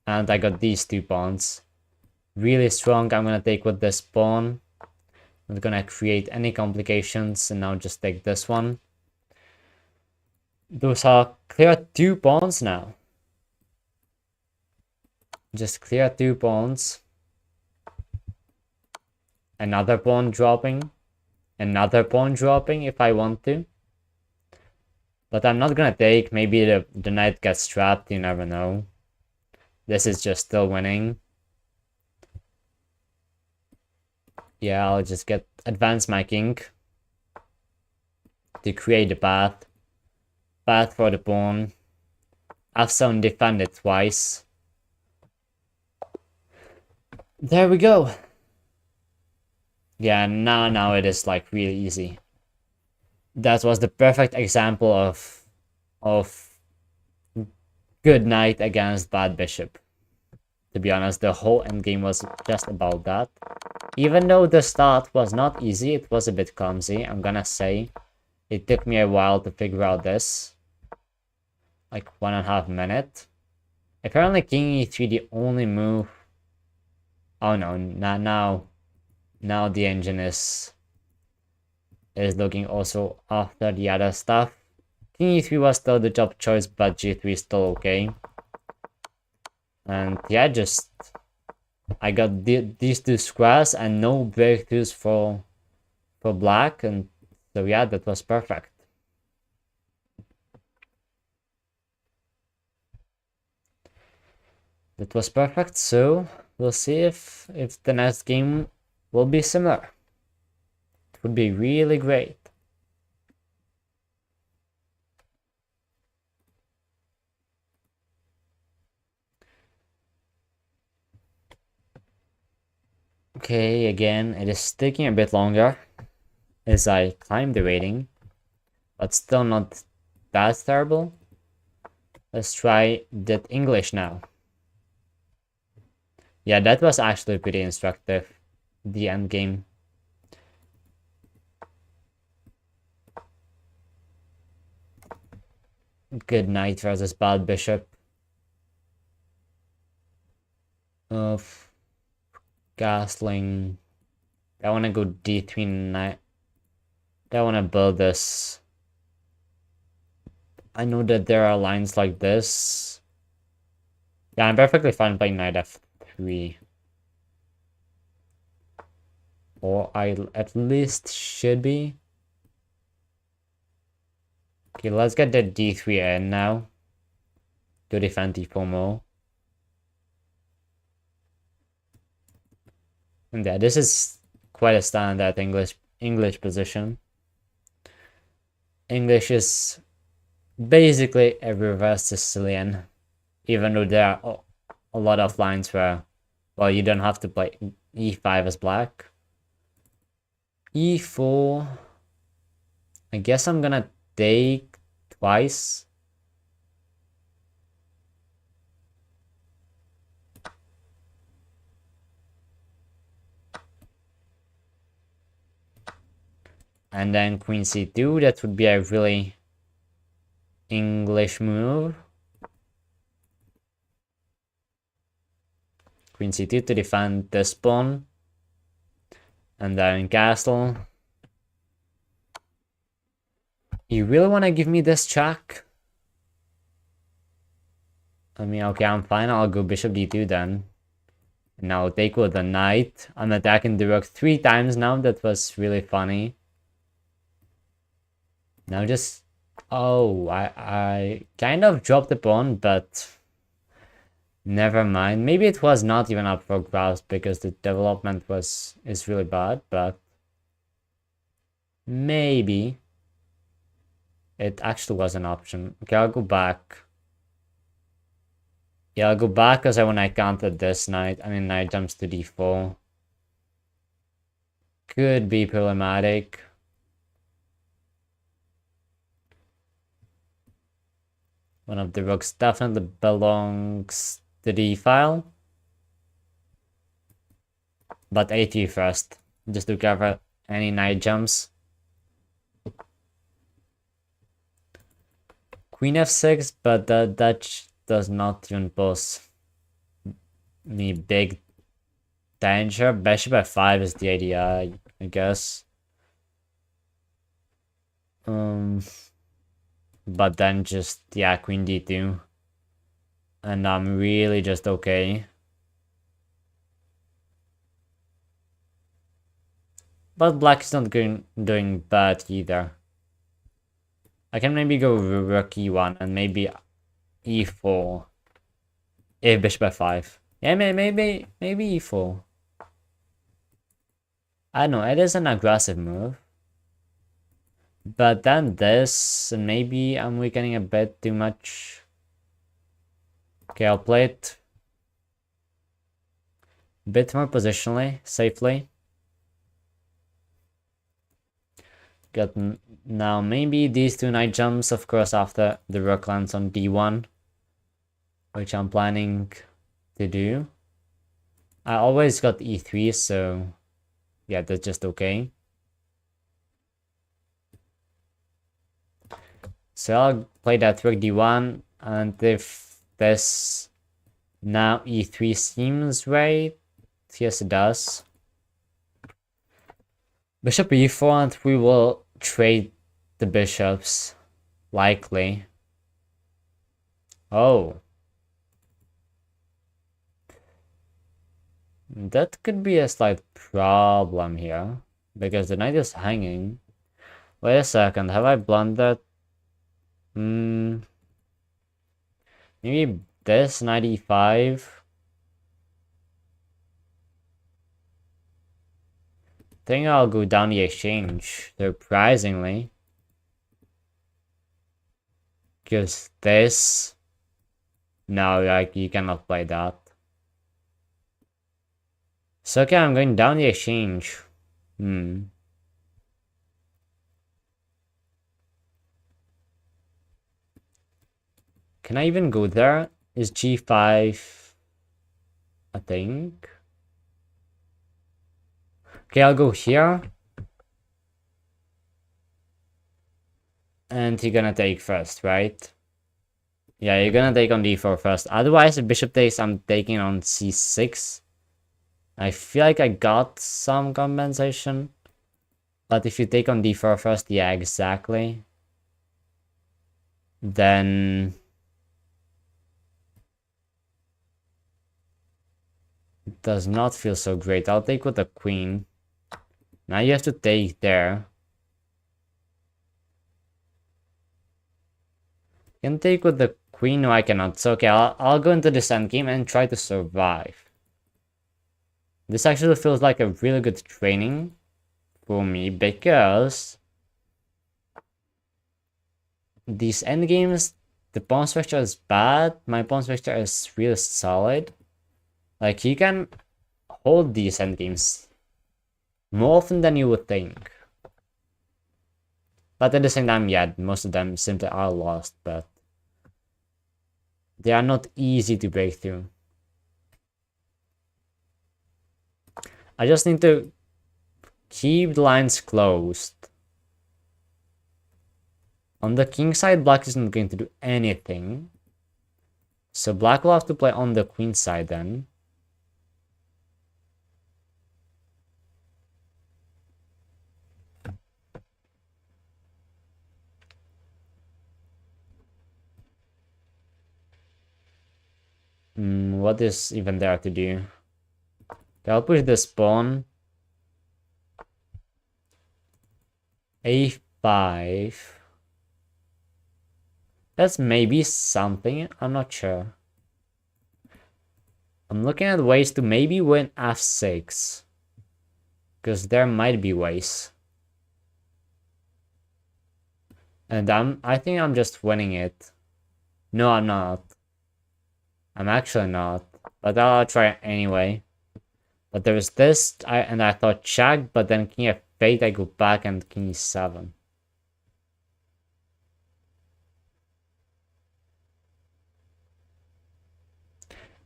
and I got these two pawns. Really strong. I'm gonna take with this pawn. Not gonna create any complications, and now just take this one. Those are clear 2 pawns now. Just clear 2 pawns. Another pawn dropping. Another pawn dropping if I want to. But I'm not gonna take. Maybe the knight gets trapped, you never know. This is just still winning. Yeah, I'll just advance my king to create the path. Path for the pawn. F7 defended twice. There we go. Yeah, now it is like really easy. That was the perfect example of good knight against bad bishop. To be honest, the whole endgame was just about that. Even though the start was not easy, it was a bit clumsy, I'm gonna say. It took me a while to figure out this. Like 1.5 minutes. Apparently king e3 the only move. Oh no, not now. Now the engine is looking also after the other stuff. King e3 was still the top choice, but g3 is still okay. And yeah, just I got these 2 squares and no breakthroughs for black, and so yeah, that was perfect. That was perfect, so we'll see if the next game will be similar. It would be really great. Okay, again, it is taking a bit longer as I climb the rating, but still not that terrible. Let's try that English now. Yeah, that was actually pretty instructive, the end game. Good knight versus bad bishop. Of castling. I want to go d3 knight. I want to build this. I know that there are lines like this. Yeah, I'm perfectly fine playing knight f3. Or I at least should be. Okay, let's get the d3 in now. To defend d4 more. And yeah, this is quite a standard English position. English is basically a reverse Sicilian, even though there are a lot of lines where, well, you don't have to play e5 as black. e4. I guess I'm gonna take twice. And then queen c2, that would be a really English move. Queen c2 to defend this pawn. And then castle. You really want to give me this check? I mean, okay, I'm fine. I'll go bishop d2 then. And I'll take with the knight. I'm attacking the rook 3 times now. That was really funny. Now just... Oh, I kind of dropped the pawn, but... Never mind. Maybe it was not even up for grabs because the development is really bad, but... Maybe... It actually was an option. Okay, I'll go back. Yeah, I'll go back because I want to counter this knight. I mean, knight jumps to d4. Could be problematic. One of the rooks definitely belongs to the file. But a3 first, just to cover any knight jumps. Queen f6, but that does not even pose me big danger. Bishop f5 is the idea, I guess. But then just, yeah, queen d2. And I'm really just okay. But black is not doing bad either. I can maybe go rook e1 and maybe e4. If bishop f5. Yeah, maybe e4. I don't know, it is an aggressive move. But then this, and maybe I'm weakening a bit too much. Okay, I'll play it a bit more positionally, safely. Got now maybe these 2 knight jumps, of course, after the rook lands on d1, which I'm planning to do. I always got e3, so yeah, that's just okay. So I'll play that rook d1, and if this now e3 seems right, yes it does. Bishop e4, and we will trade the bishops, likely. Oh. That could be a slight problem here, because the knight is hanging. Wait a second, have I blundered? Maybe this, knight e5. I think I'll go down the exchange, surprisingly. Because this... No, like, you cannot play that. So okay, I'm going down the exchange. Can I even go there? Is g5 a thing? Okay, I'll go here. And you're gonna take first, right? Yeah, you're gonna take on d4 first. Otherwise, if bishop takes, I'm taking on c6. I feel like I got some compensation. But if you take on d4 first, yeah, exactly. Then... it does not feel so great. I'll take with the queen. Now you have to take there. Can take with the queen? No, I cannot. So okay, I'll go into this endgame and try to survive. This actually feels like a really good training for me because these endgames, the pawn structure is bad. My pawn structure is really solid. Like, he can hold these endgames more often than you would think. But at the same time, yeah, most of them simply are lost, but they are not easy to break through. I just need to keep the lines closed. On the king side, black isn't going to do anything. So black will have to play on the queen side then. What is even there to do? Okay, I'll push this pawn. A5. That's maybe something, I'm not sure. I'm looking at ways to maybe win f6. Because there might be ways. And I think I'm just winning it. No, I'm not. I'm actually not. But I'll try it anyway. But there's this, and I thought check, but then king f8, I go back and king e7.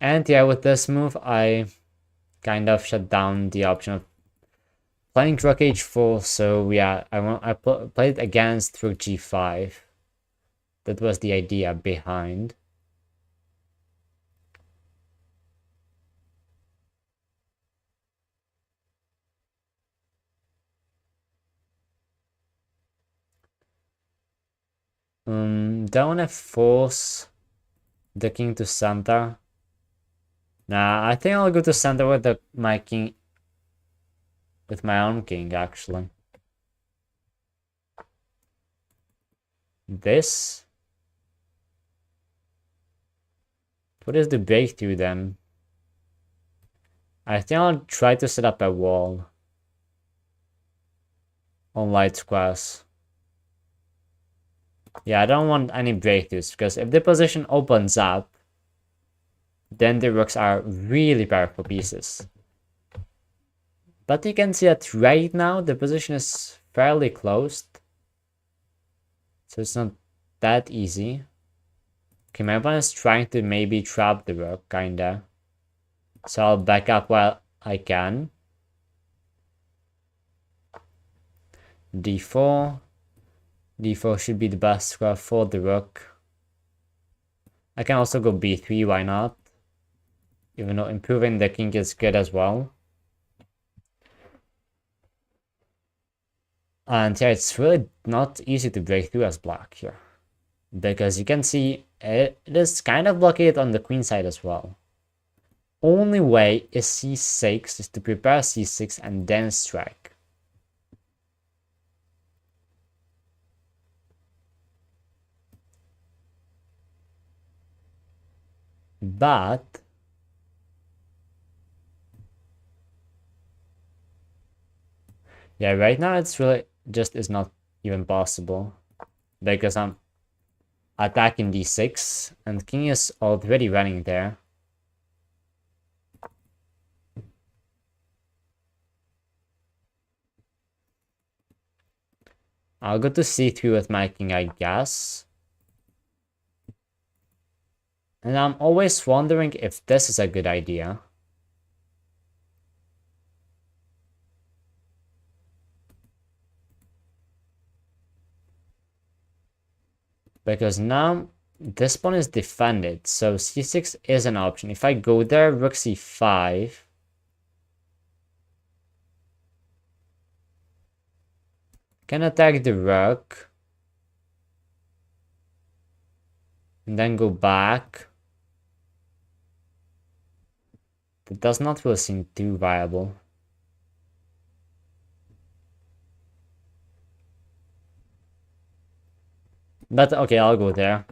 And yeah, with this move, I kind of shut down the option of playing rook h4. So yeah, I played against rook g5. That was the idea behind. Don't want to force the king to center. Nah, I think I'll go to center with my king, with my own king actually. This. What is the breakthrough then? I think I'll try to set up a wall on light squares. Yeah, I don't want any breakthroughs because if the position opens up, then the rooks are really powerful pieces. But you can see that right now the position is fairly closed. So it's not that easy. Okay, my opponent is trying to maybe trap the rook, kinda. So I'll back up while I can. D4. D4 should be the best square for the rook. I can also go B3, why not? Even though improving the king is good as well. And yeah, it's really not easy to break through as black here. Because you can see it is kind of blockaded on the queen side as well. Only way is c6 is to prepare c6 and then strike. But yeah, right now it's really just is not even possible because I'm attacking d6 and king is already running there. I'll go to c3 with my king, I guess. And I'm always wondering if this is a good idea. Because now this pawn is defended, so c6 is an option. If I go there, rook c5. Can attack the rook. And then go back. That does not really seem too viable. But okay, I'll go there.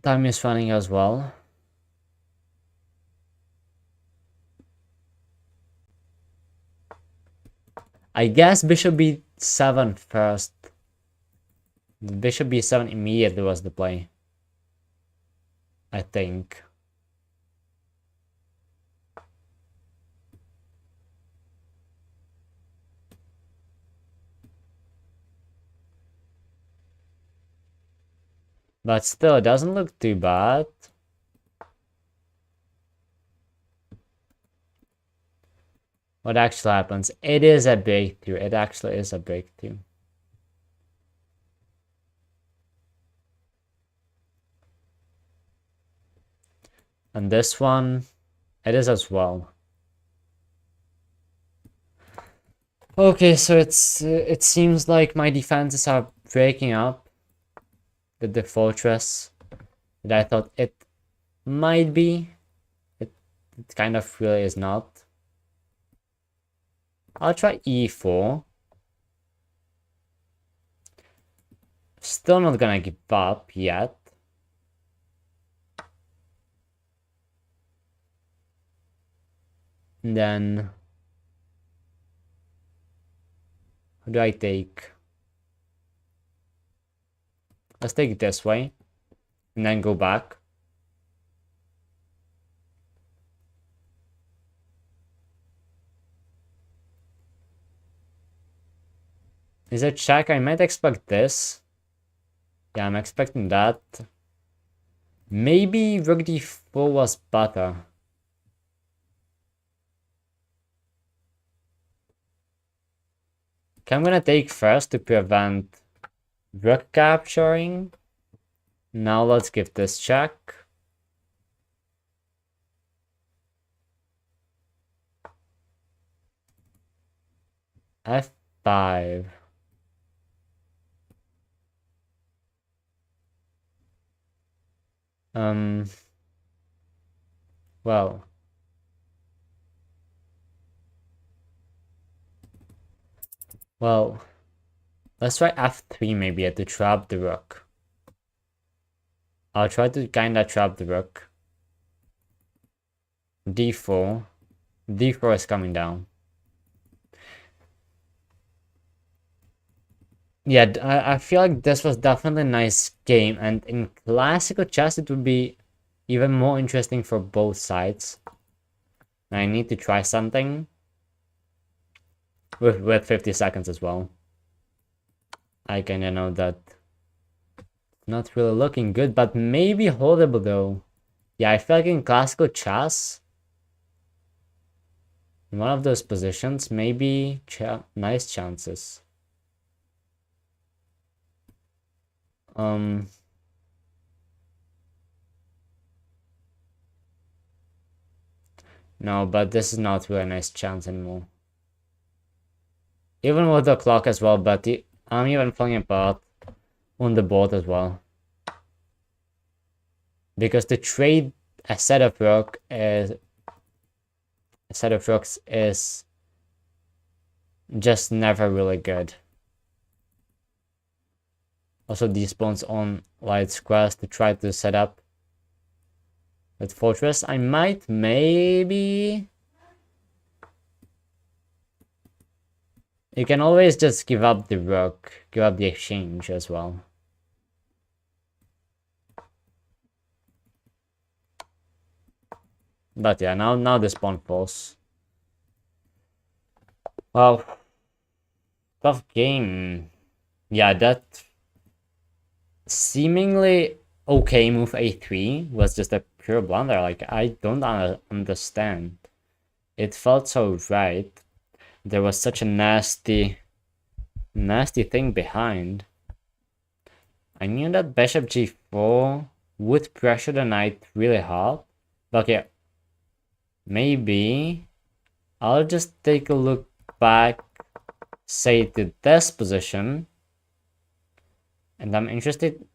Time is running as well. I guess bishop b7 first. The bishop b7 immediately was the play, I think. But still, it doesn't look too bad. What actually happens? It is a breakthrough. It actually is a breakthrough. And this one, it is as well. Okay, so it seems like my defenses are breaking up with the fortress that I thought it might be. It kind of really is not. I'll try e4. Still not gonna give up yet. And then who do I take? Let's take it this way. And then go back. Is it check? I might expect this. Yeah, I'm expecting that. Maybe rook d4 was better. Okay, I'm gonna take first to prevent rook capturing. Now let's give this check. f5. Well. Well, let's try f3 maybe to trap the rook. I'll try to kinda trap the rook. d4. d4 is coming down. Yeah, I feel like this was definitely a nice game, and in classical chess it would be even more interesting for both sides. I need to try something with 50 seconds as well. I kinda know that not really looking good, but maybe holdable though. Yeah, I feel like in classical chess, in one of those positions, maybe nice chances. No, but this is not really a nice chance anymore. Even with the clock as well, but I'm even falling apart on the board as well. Because to trade a set of rooks is just never really good. Also, these pawns on light squares to try to set up with fortress. I might maybe. You can always just give up the rook, give up the exchange as well. But yeah, now this pawn falls. Well, tough game. Yeah, that seemingly okay move a3 was just a pure blunder. Like, I don't understand. It felt so right. There was such a nasty thing behind. I knew that bishop g4 would pressure the knight really hard. But okay, maybe I'll just take a look back, say to this position. And I'm interested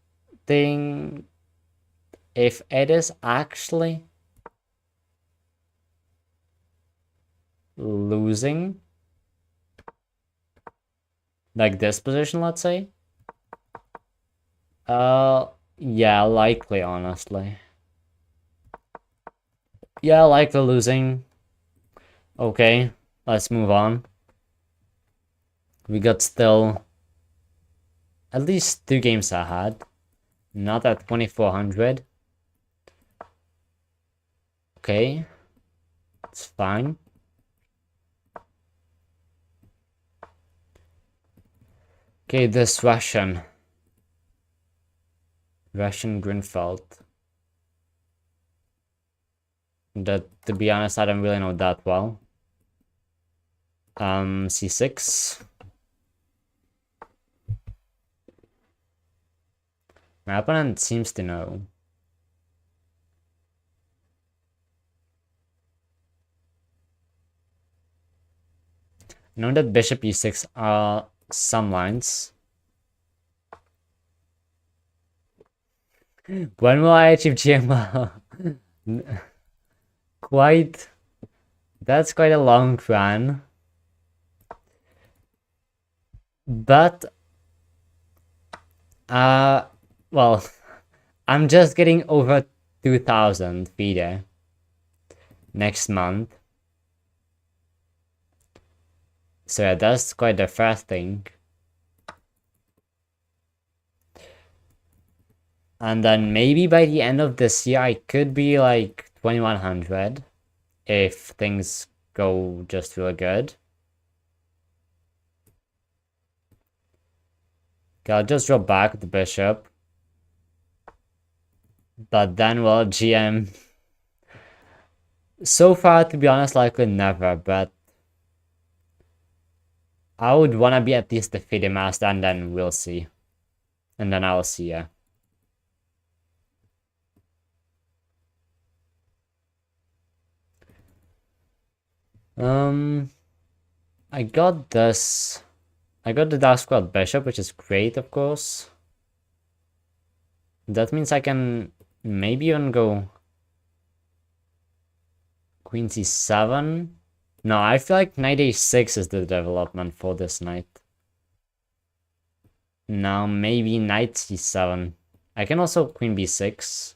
in if it is actually losing. Like this position, let's say. Yeah, likely, honestly. Yeah, likely losing. Okay, let's move on. We got still at least 2 games ahead. Not at 2400. Okay. It's fine. Okay, this Russian Grunfeld. That, to be honest, I don't really know that well. C6. My opponent seems to know. Know that bishop e6 are some lines. When will I achieve GML? That's quite a long run. But, well, I'm just getting over 2000 FIDE next month. So yeah, that's quite the first thing. And then maybe by the end of this year, I could be like 2100 if things go just really good. Okay, I'll just drop back the bishop. But then, well, GM. So far, to be honest, likely never, but I would want to be at least the FIDE master, and then we'll see. And then I'll see, yeah. I got this. I got the dark squared bishop, which is great, of course. That means I can maybe even go Queen c7. No, I feel like knight a6 is the development for this knight. Now maybe knight c7. I can also queen b6.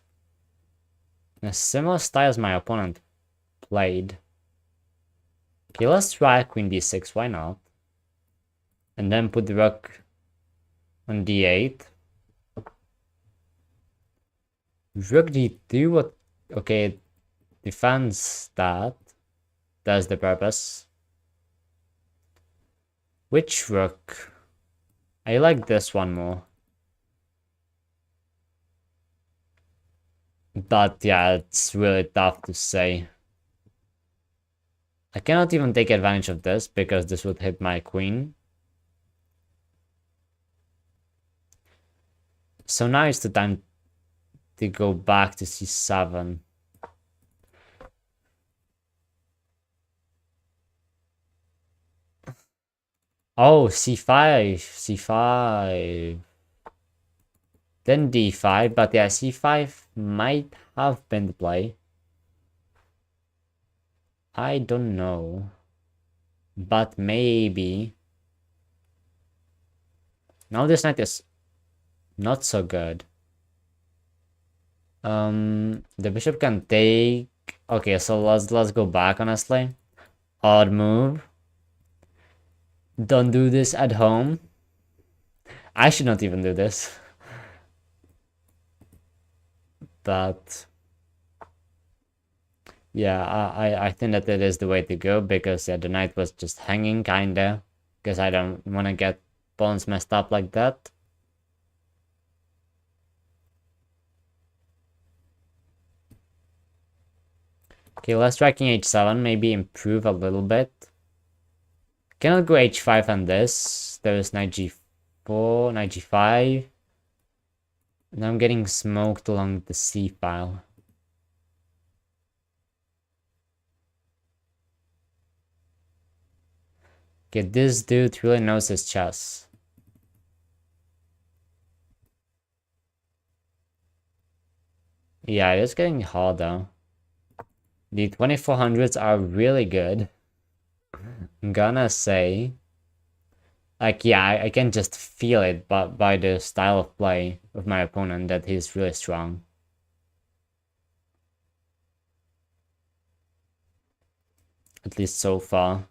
A similar style as my opponent played. Okay, let's try queen b6, why not? And then put the rook on d8. Rook d2, what? Okay, defends that. That's the purpose. Which rook? I like this one more. But yeah, it's really tough to say. I cannot even take advantage of this because this would hit my queen. So now is the time to go back to c7. Oh, c5. Then d5, but yeah, c5 might have been the play. I don't know. But maybe. Now this knight is not so good. The bishop can take. Okay, so let's go back, honestly. Odd move. Don't do this at home. I should not even do this. But yeah, I think that it is the way to go because yeah, the knight was just hanging kinda. Because I don't want to get pawns messed up like that. Okay, let's try king h7, maybe improve a little bit. Cannot go h5 on this. There's knight g4, knight g5. And I'm getting smoked along the c file. Okay, this dude really knows his chess. Yeah, it is getting hard though. The 2400s are really good. I'm gonna say. Like, yeah, I can just feel it but by the style of play of my opponent that he's really strong. At least so far.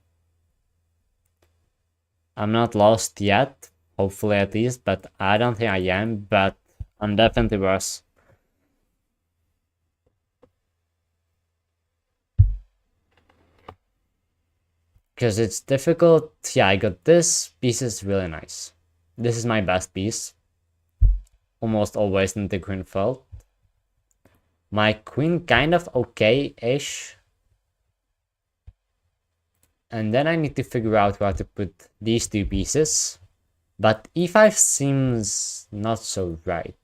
I'm not lost yet, Hopefully at least, but I don't think I am, but I'm definitely worse. Because it's difficult. Yeah, I got this. Piece is really nice. This is my best piece. Almost always in the queen fold. My queen kind of okay-ish. And then I need to figure out where to put these two pieces. But e5 seems not so right.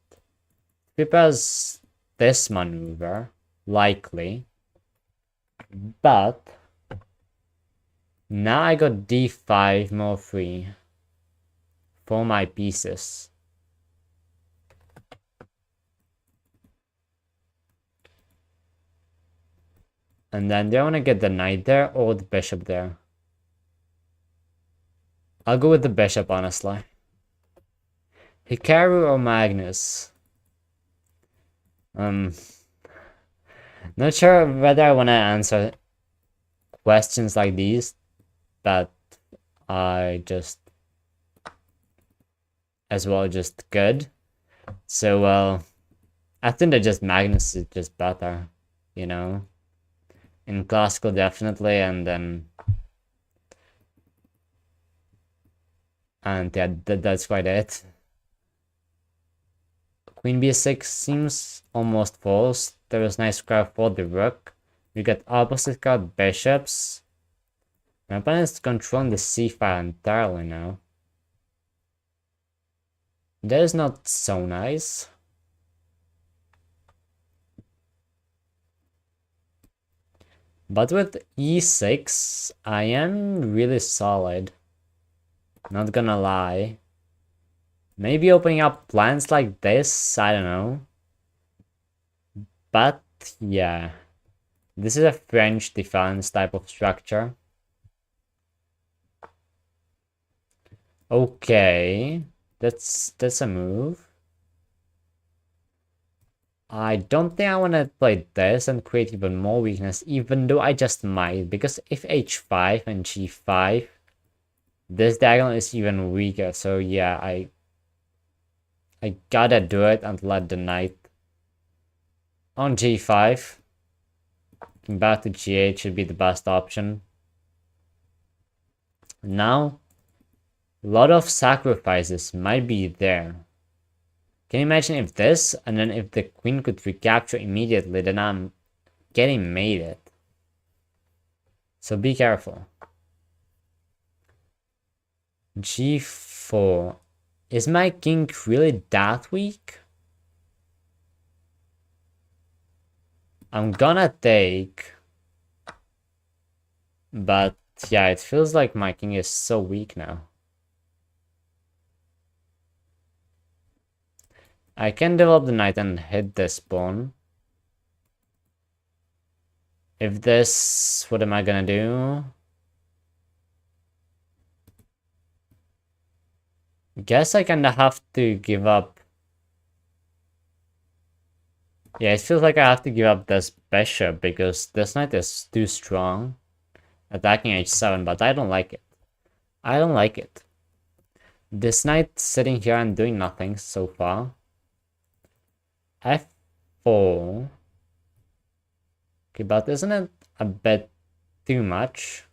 Prepares this maneuver, likely. But now I got d5 more free for my pieces. And then do I want to get the knight there or the bishop there? I'll go with the bishop, honestly. Hikaru or Magnus? Not sure whether I want to answer questions like these, but I just as well just good. So well, I think that just Magnus is just better, you know. In classical definitely, and then yeah, that's quite it. Queen b6 seems almost false. There is nice square for the rook. We got opposite card bishops. My opponent is controlling the c5 entirely now. That is not so nice. But with e6, I am really solid. Not gonna lie. Maybe opening up plans like this, I don't know. But yeah, this is a French defense type of structure. Okay, that's a move. I don't think I want to play this and create even more weakness, even though I just might, because if h5 and g5, this diagonal is even weaker, so yeah, I gotta do it and let the knight on g5. Back to g8 should be the best option. Now, a lot of sacrifices might be there. Can you imagine if this, and then if the queen could recapture immediately, then I'm getting mated. So be careful. g4. Is my king really that weak? I'm gonna take. But yeah, it feels like my king is so weak now. I can develop the knight and hit this pawn. If this, what am I gonna do? Guess I kinda have to give up. Yeah, it feels like I have to give up this bishop because this knight is too strong. Attacking h7, but I don't like it. I don't like it. This knight sitting here and doing nothing so far. f4. Okay, but isn't it a bit too much?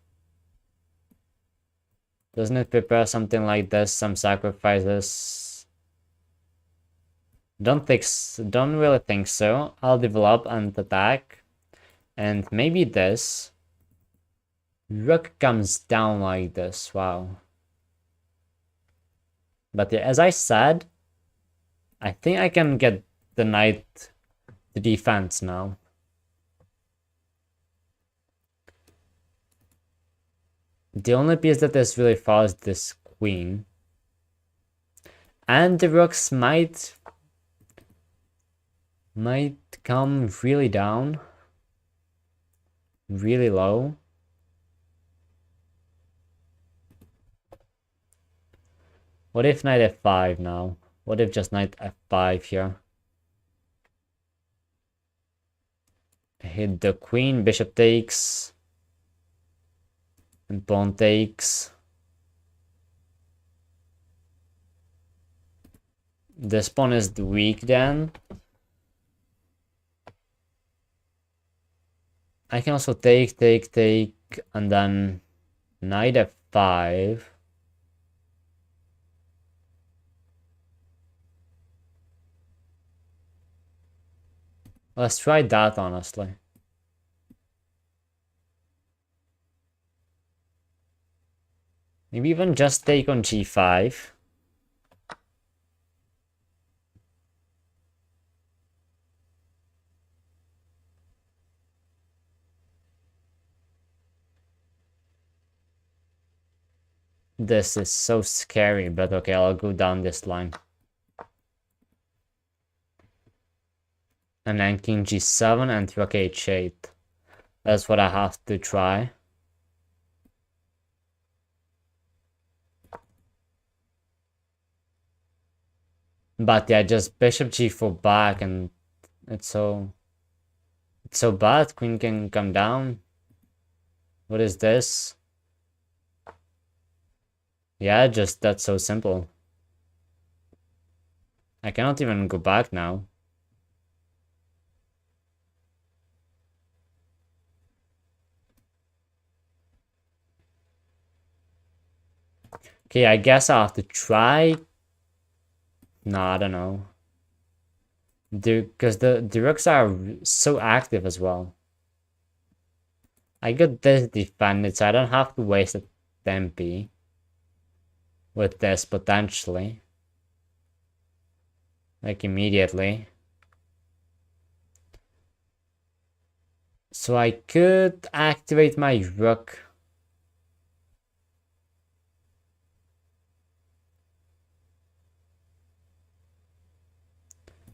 Doesn't it prepare something like this, some sacrifices? Don't really think so. I'll develop and attack. And maybe this. Rook comes down like this, wow. But yeah, as I said, I think I can get the knight to defense now. The only piece that is really far is this queen. And the rooks might come really down. Really low. What if knight f5 now? What if just knight f5 here? Hit the queen, bishop takes. And pawn takes. This pawn is weak then. I can also take, and then knight f5. Let's try that, honestly. Maybe even just take on g5. This is so scary, but okay, I'll go down this line. And then king g7 and rook h8. That's what I have to try. But yeah, just bishop g4 back, and it's so bad. Queen can come down. What is this? Yeah, just that's so simple. I cannot even go back now. Okay, I guess I'll have to try. No, I don't know. Because the rooks are so active as well. I got this defended, so I don't have to waste a tempi with this potentially. Like immediately. So I could activate my rook.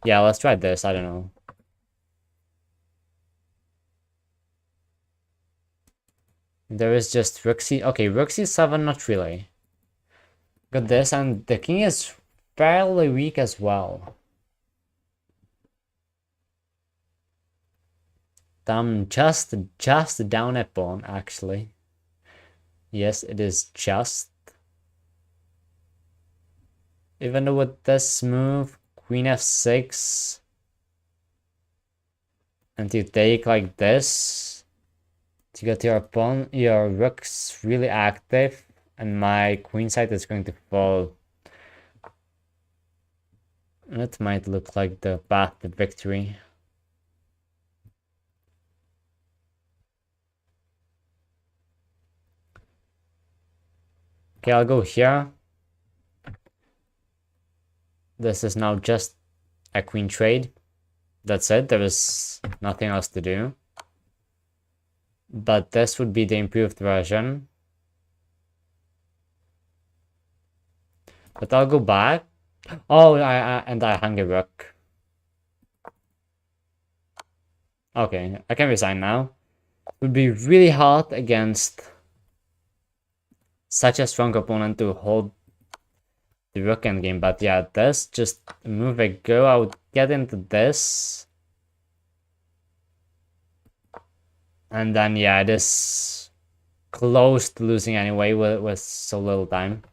Yeah, let's try this. I don't know. There is just rook c. Okay, rook c7, not really. Got this, and the king is fairly weak as well. I'm just down a pawn, actually. Yes, it is just. Even though with this move, queen f6, and you take like this, to get your pawn, your rook's really active, and my queen side is going to fall. That might look like the path to victory. Okay, I'll go here. This is now just a queen trade. That's it. There is nothing else to do. But this would be the improved version. But I'll go back. Oh, I hung a rook. Okay, I can resign now. It would be really hard against such a strong opponent to hold the rook endgame. But yeah, this just a move ago, I would get into this. And then yeah, it is close to losing anyway with so little time.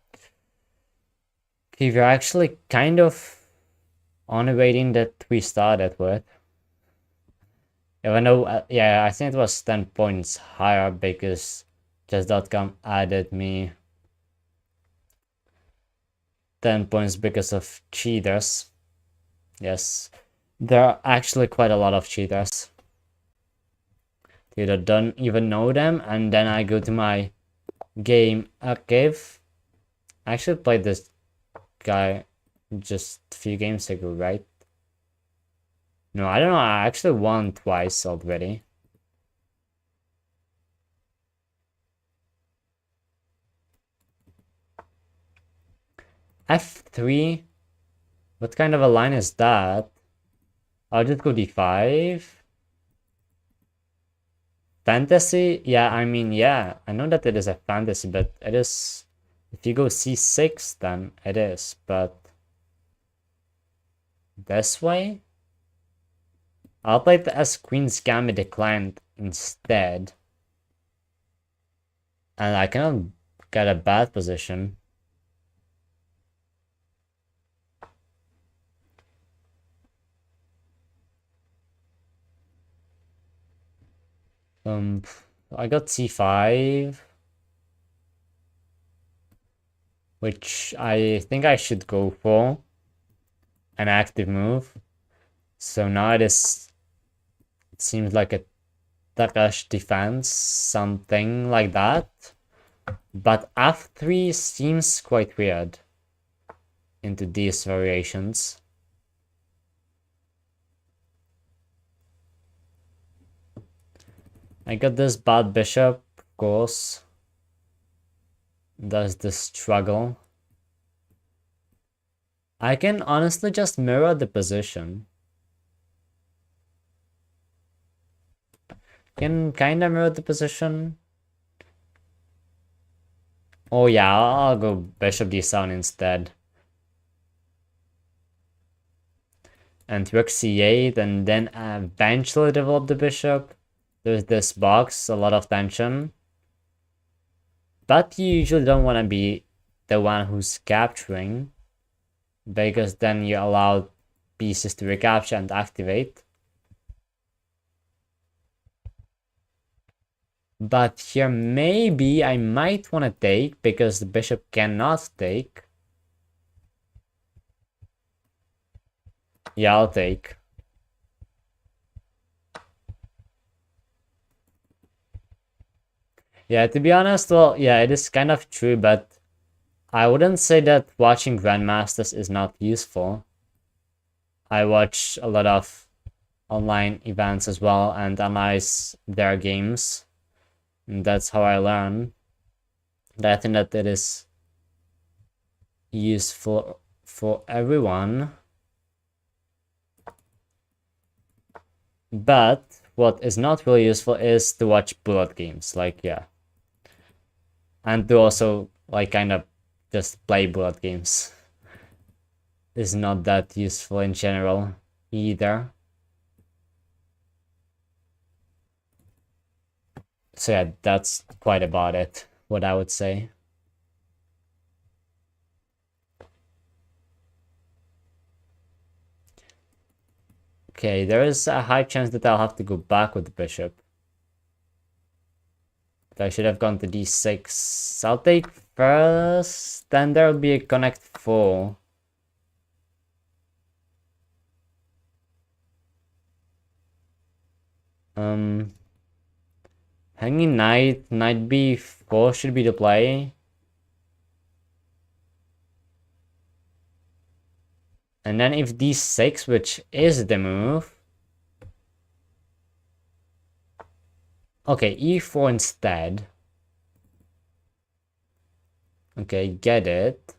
Okay, we're actually kind of on a rating that we started with. Even though, yeah, I think it was 10 points higher because chess.com added me 10 points because of cheaters. Yes, there are actually quite a lot of cheaters. You don't even know them, and then I go to my game archive. I actually played this guy just a few games ago, right? No, I don't know. I actually won twice already. F3? What kind of a line is that? I'll just go d5. Fantasy? Yeah, I mean, yeah. I know that it is a fantasy, but it is... If you go c6, then it is, but... This way? I'll play it as Queen's Gambit Declined instead. And I cannot get a bad position. I got c5, which I think I should go for an active move. So now it seems like a Takash defense, something like that. But f3 seems quite weird into these variations. I got this bad bishop, of course. Does the struggle. I can honestly just mirror the position. Can kinda mirror the position. Oh yeah, I'll go bishop d7 instead. And rook c8, and then eventually develop the bishop. There's this box, a lot of tension. But you usually don't want to be the one who's capturing, because then you allow pieces to recapture and activate. But here maybe I might want to take, because the bishop cannot take. Yeah, I'll take. Yeah, to be honest, well, yeah, it is kind of true, but I wouldn't say that watching Grandmasters is not useful. I watch a lot of online events as well and analyze their games. And that's how I learn. I think that it is useful for everyone. But what is not really useful is to watch bullet games, like, yeah. And to also, like, kind of just play bullet games. Is not that useful in general either. So yeah, that's quite about it, what I would say. Okay, there is a high chance that I'll have to go back with the bishop. But I should have gone to d6. I'll take first, then there'll be a connect 4. Hanging knight, knight b4 should be the play. And then if d6, which is the move. Okay, e4 instead. Okay, get it.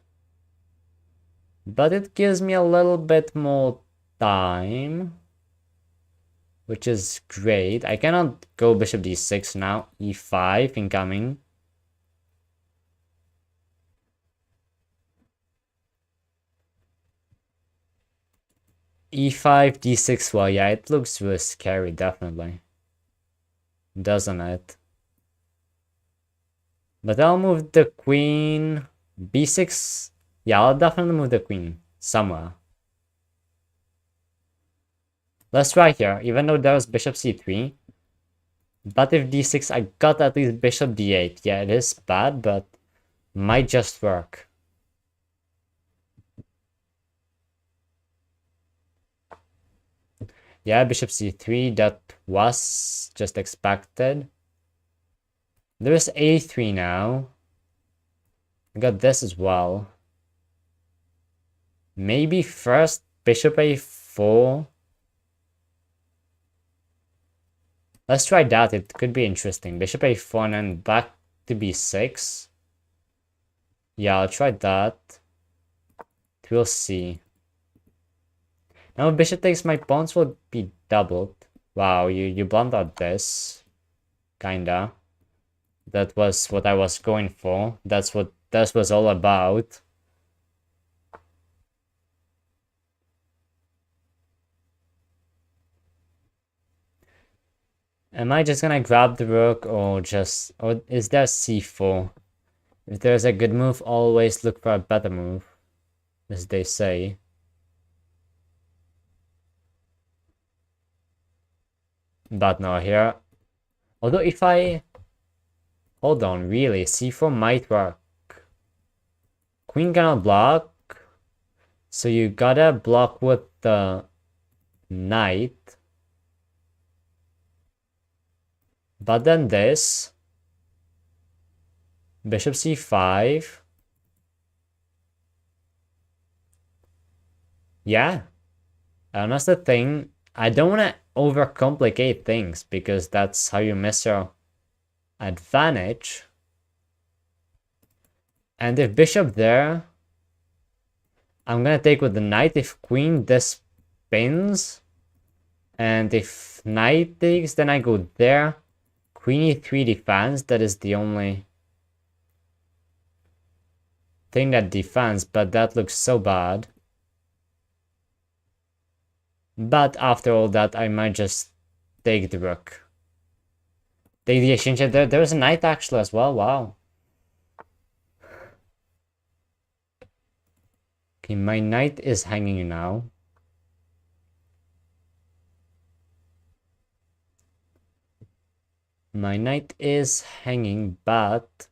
But it gives me a little bit more time, which is great. I cannot go bishop d6 now. e5 incoming. e5, d6, well, yeah, it looks really scary, definitely. Doesn't it? But I'll move the queen. b6. Yeah, I'll definitely move the queen somewhere. Let's try here, even though there was bishop c3. But if d6, I got at least bishop d8. Yeah, it is bad, but might just work. Yeah, bishop c3, that was just expected. There's a3 now. I got this as well. Maybe first bishop a4. Let's try that, it could be interesting. Bishop a4 and then back to b6. Yeah, I'll try that. We'll see. Now if bishop takes, my pawns will be doubled. Wow, you blundered this. Kinda. That was what I was going for. That's what this was all about. Am I just gonna grab the rook or is there c4? If there's a good move, always look for a better move, as they say. But no, here. Although if I... Hold on, really, c4 might work. Queen cannot block. So you gotta block with the knight. But then this. Bishop c5. Yeah. And that's the thing. I don't want to overcomplicate things because that's how you miss your advantage. And if bishop there, I'm gonna take with the knight. If queen, this spins. And if knight takes, then I go there. Queen e3 defends. That is the only thing that defends, but that looks so bad. But after all that, I might just take the rook. Take the exchange. There's a knight actually as well. Wow. Okay, my knight is hanging now. My knight is hanging, but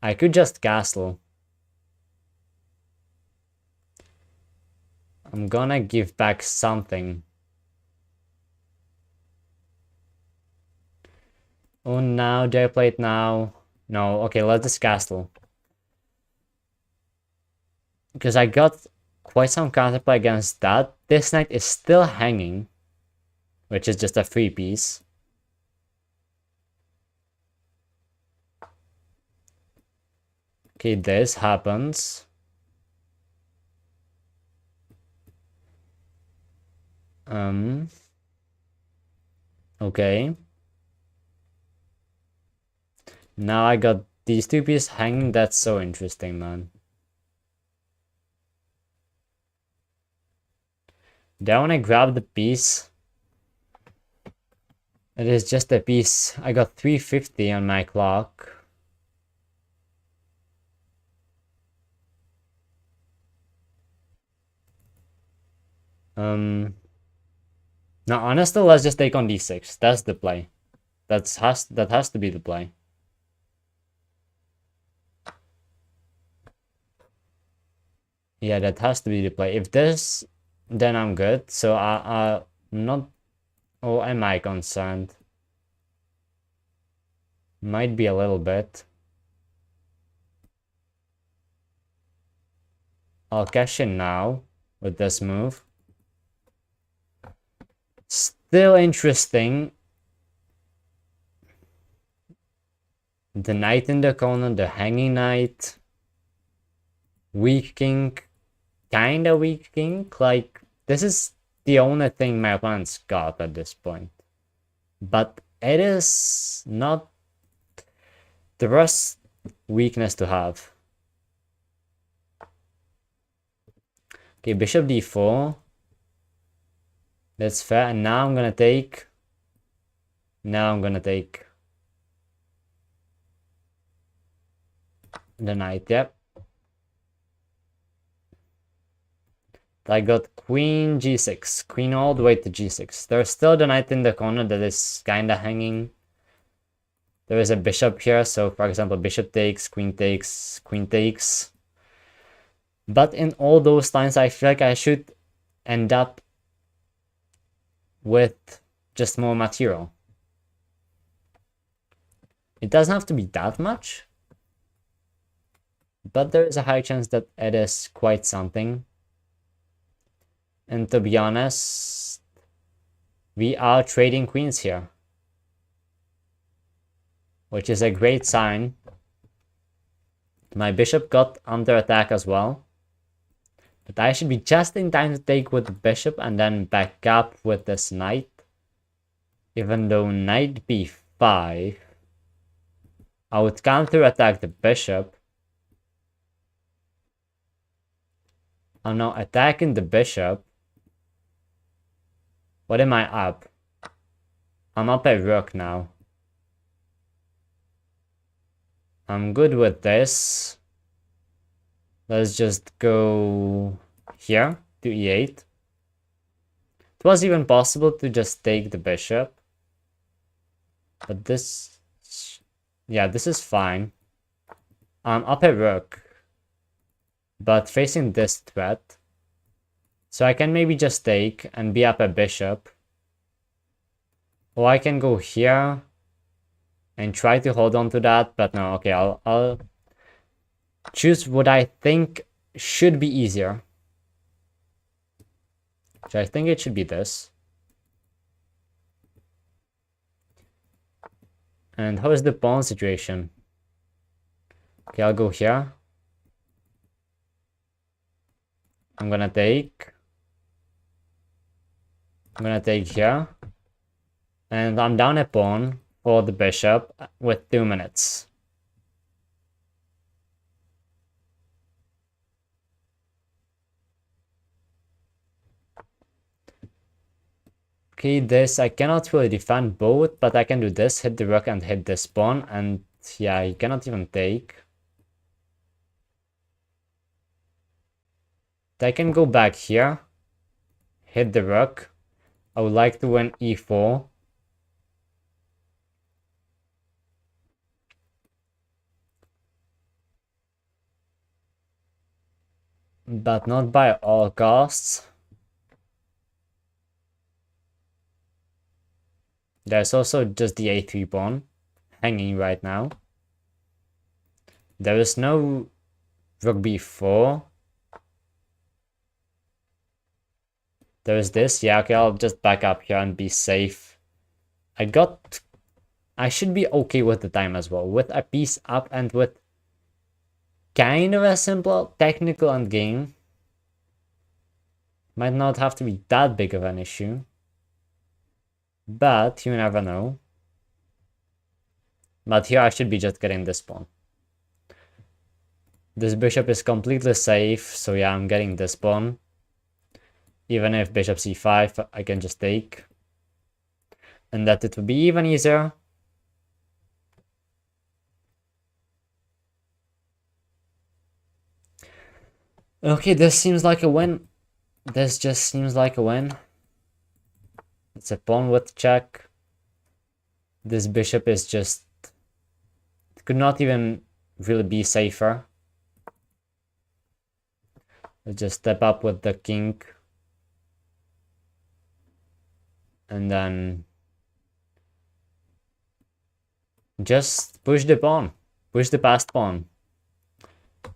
I could just castle. I'm gonna give back something. Oh, now, do I play it now? No, okay, let's just castle. Because I got quite some counterplay against that. This knight is still hanging, which is just a free piece. Okay, this happens. Okay. Now I got these two pieces hanging. That's so interesting, man. Then when I grab the piece, it is just a piece. I got 350 on my clock. Now honestly, let's just take on d6. That's the play. That has to be the play. Yeah, that has to be the play. If this, then I'm good. So I'm not. Oh, am I concerned? Might be a little bit. I'll cash in now with this move. Still interesting. The knight in the corner, the hanging knight. Weak king. Kinda weak king. Like, this is the only thing my opponent's got at this point. But it is not the worst weakness to have. Okay, bishop d4. That's fair. And now I'm gonna take. Now I'm gonna take the knight. Yep. I got queen g6. Queen all the way to g6. There's still the knight in the corner that is kinda hanging. There is a bishop here. So for example, bishop takes, queen takes, queen takes. But in all those lines, I feel like I should end up with just more material. It doesn't have to be that much, but there is a high chance that it is quite something. And to be honest, we are trading queens here, which is a great sign. My bishop got under attack as well. But I should be just in time to take with the bishop and then back up with this knight. Even though knight b5, I would counter attack the bishop. I'm now attacking the bishop. What am I up? I'm up a rook now. I'm good with this. Let's just go here to e8. It was even possible to just take the bishop. But this... Yeah, this is fine. I'm up a rook, but facing this threat. So I can maybe just take and be up a bishop. Or I can go here and try to hold on to that, but no, okay, I'll choose what I think should be easier. So I think it should be this. And how is the pawn situation? Okay, I'll go here. I'm gonna take here. And I'm down a pawn for the bishop with 2 minutes. Okay, this, I cannot really defend both, but I can do this, hit the rook and hit this pawn, and yeah, he cannot even take. I can go back here, hit the rook. I would like to win e4. But not by all costs. There's also just the a3 pawn hanging right now. There is no rook b4. There is this. Yeah, okay, I'll just back up here and be safe. I should be okay with the time as well. With a piece up and with kind of a simple technical endgame. Might not have to be that big of an issue. But you never know. But here I should be just getting this pawn. This bishop is completely safe, so yeah, I'm getting this pawn. Even if bishop c5, I can just take. And that it would be even easier. Okay, this seems like a win. This just seems like a win. It's a pawn with check. This bishop is just... It could not even really be safer. Let's just step up with the king. And then... just push the pawn. Push the passed pawn.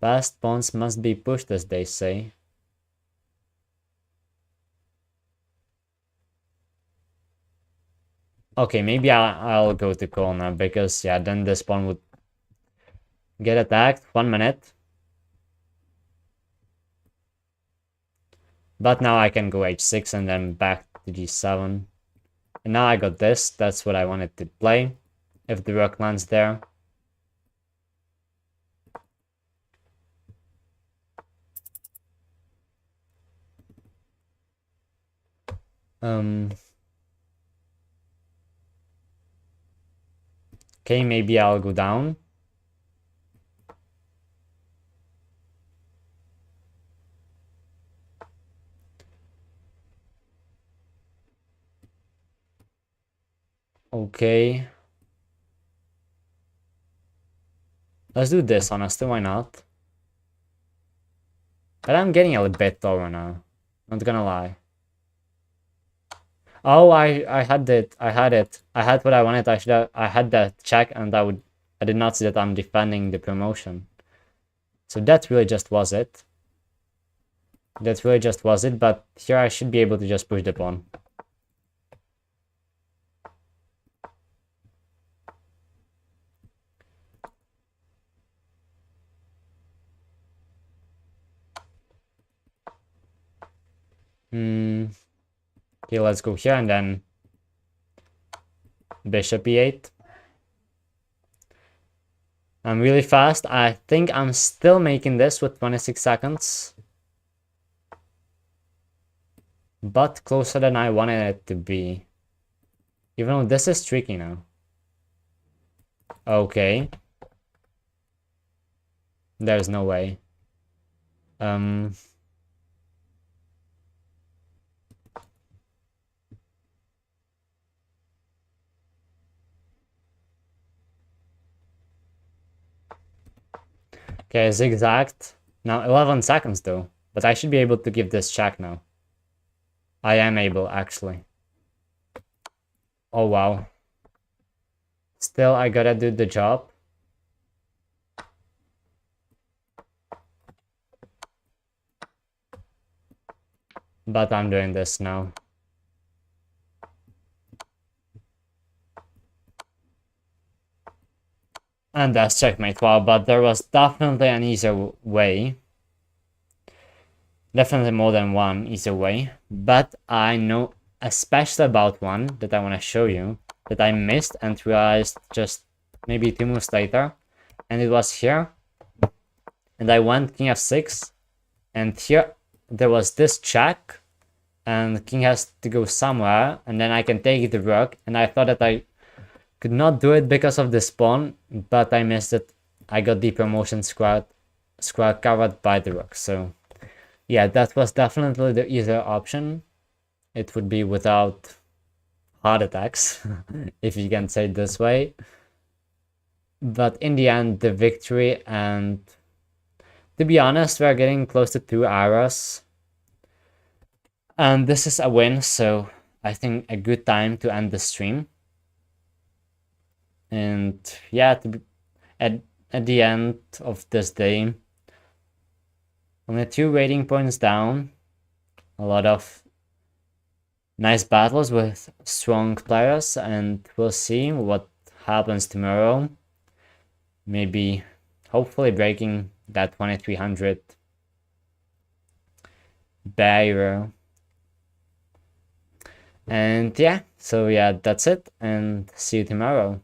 Passed pawns must be pushed, as they say. Okay, maybe I'll go to corner, because yeah, then this pawn would get attacked. 1 minute. But now I can go h6 and then back to g7. And now I got this. That's what I wanted to play. If the rook lands there. Okay, maybe I'll go down. Okay. Let's do this, honestly, why not? But I'm getting a bit taller now. Not gonna lie. Oh, I had it. I had what I wanted. I had that check, and I did not see that I'm defending the promotion. So that really just was it. That really just was it, but here I should be able to just push the pawn. Okay, let's go here and then bishop e8. I'm really fast. I think I'm still making this with 26 seconds. But closer than I wanted it to be. Even though this is tricky now. Okay. There's no way. Okay, zigzagged. Now 11 seconds though, but I should be able to give this check now. I am able, actually. Oh wow. Still, I gotta do the job. But I'm doing this now. And that's checkmate. Wow, but there was definitely an easier way. Definitely more than one easier way. But I know especially about one that I want to show you that I missed and realized just maybe 2 moves later. And it was here. And I went king f6. And here there was this check. And king has to go somewhere. And then I can take the rook. And I thought that I could not do it because of the spawn, but I missed it. I got the promotion square covered by the rook. So yeah, that was definitely the easier option. It would be without heart attacks, if you can say it this way. But in the end, the victory, and to be honest, we're getting close to 2 hours. And this is a win, so I think a good time to end the stream. And yeah, at the end of this day, only 2 rating points down. A lot of nice battles with strong players, and we'll see what happens tomorrow. Maybe, hopefully breaking that 2300 barrier. And yeah, so yeah, that's it, and see you tomorrow.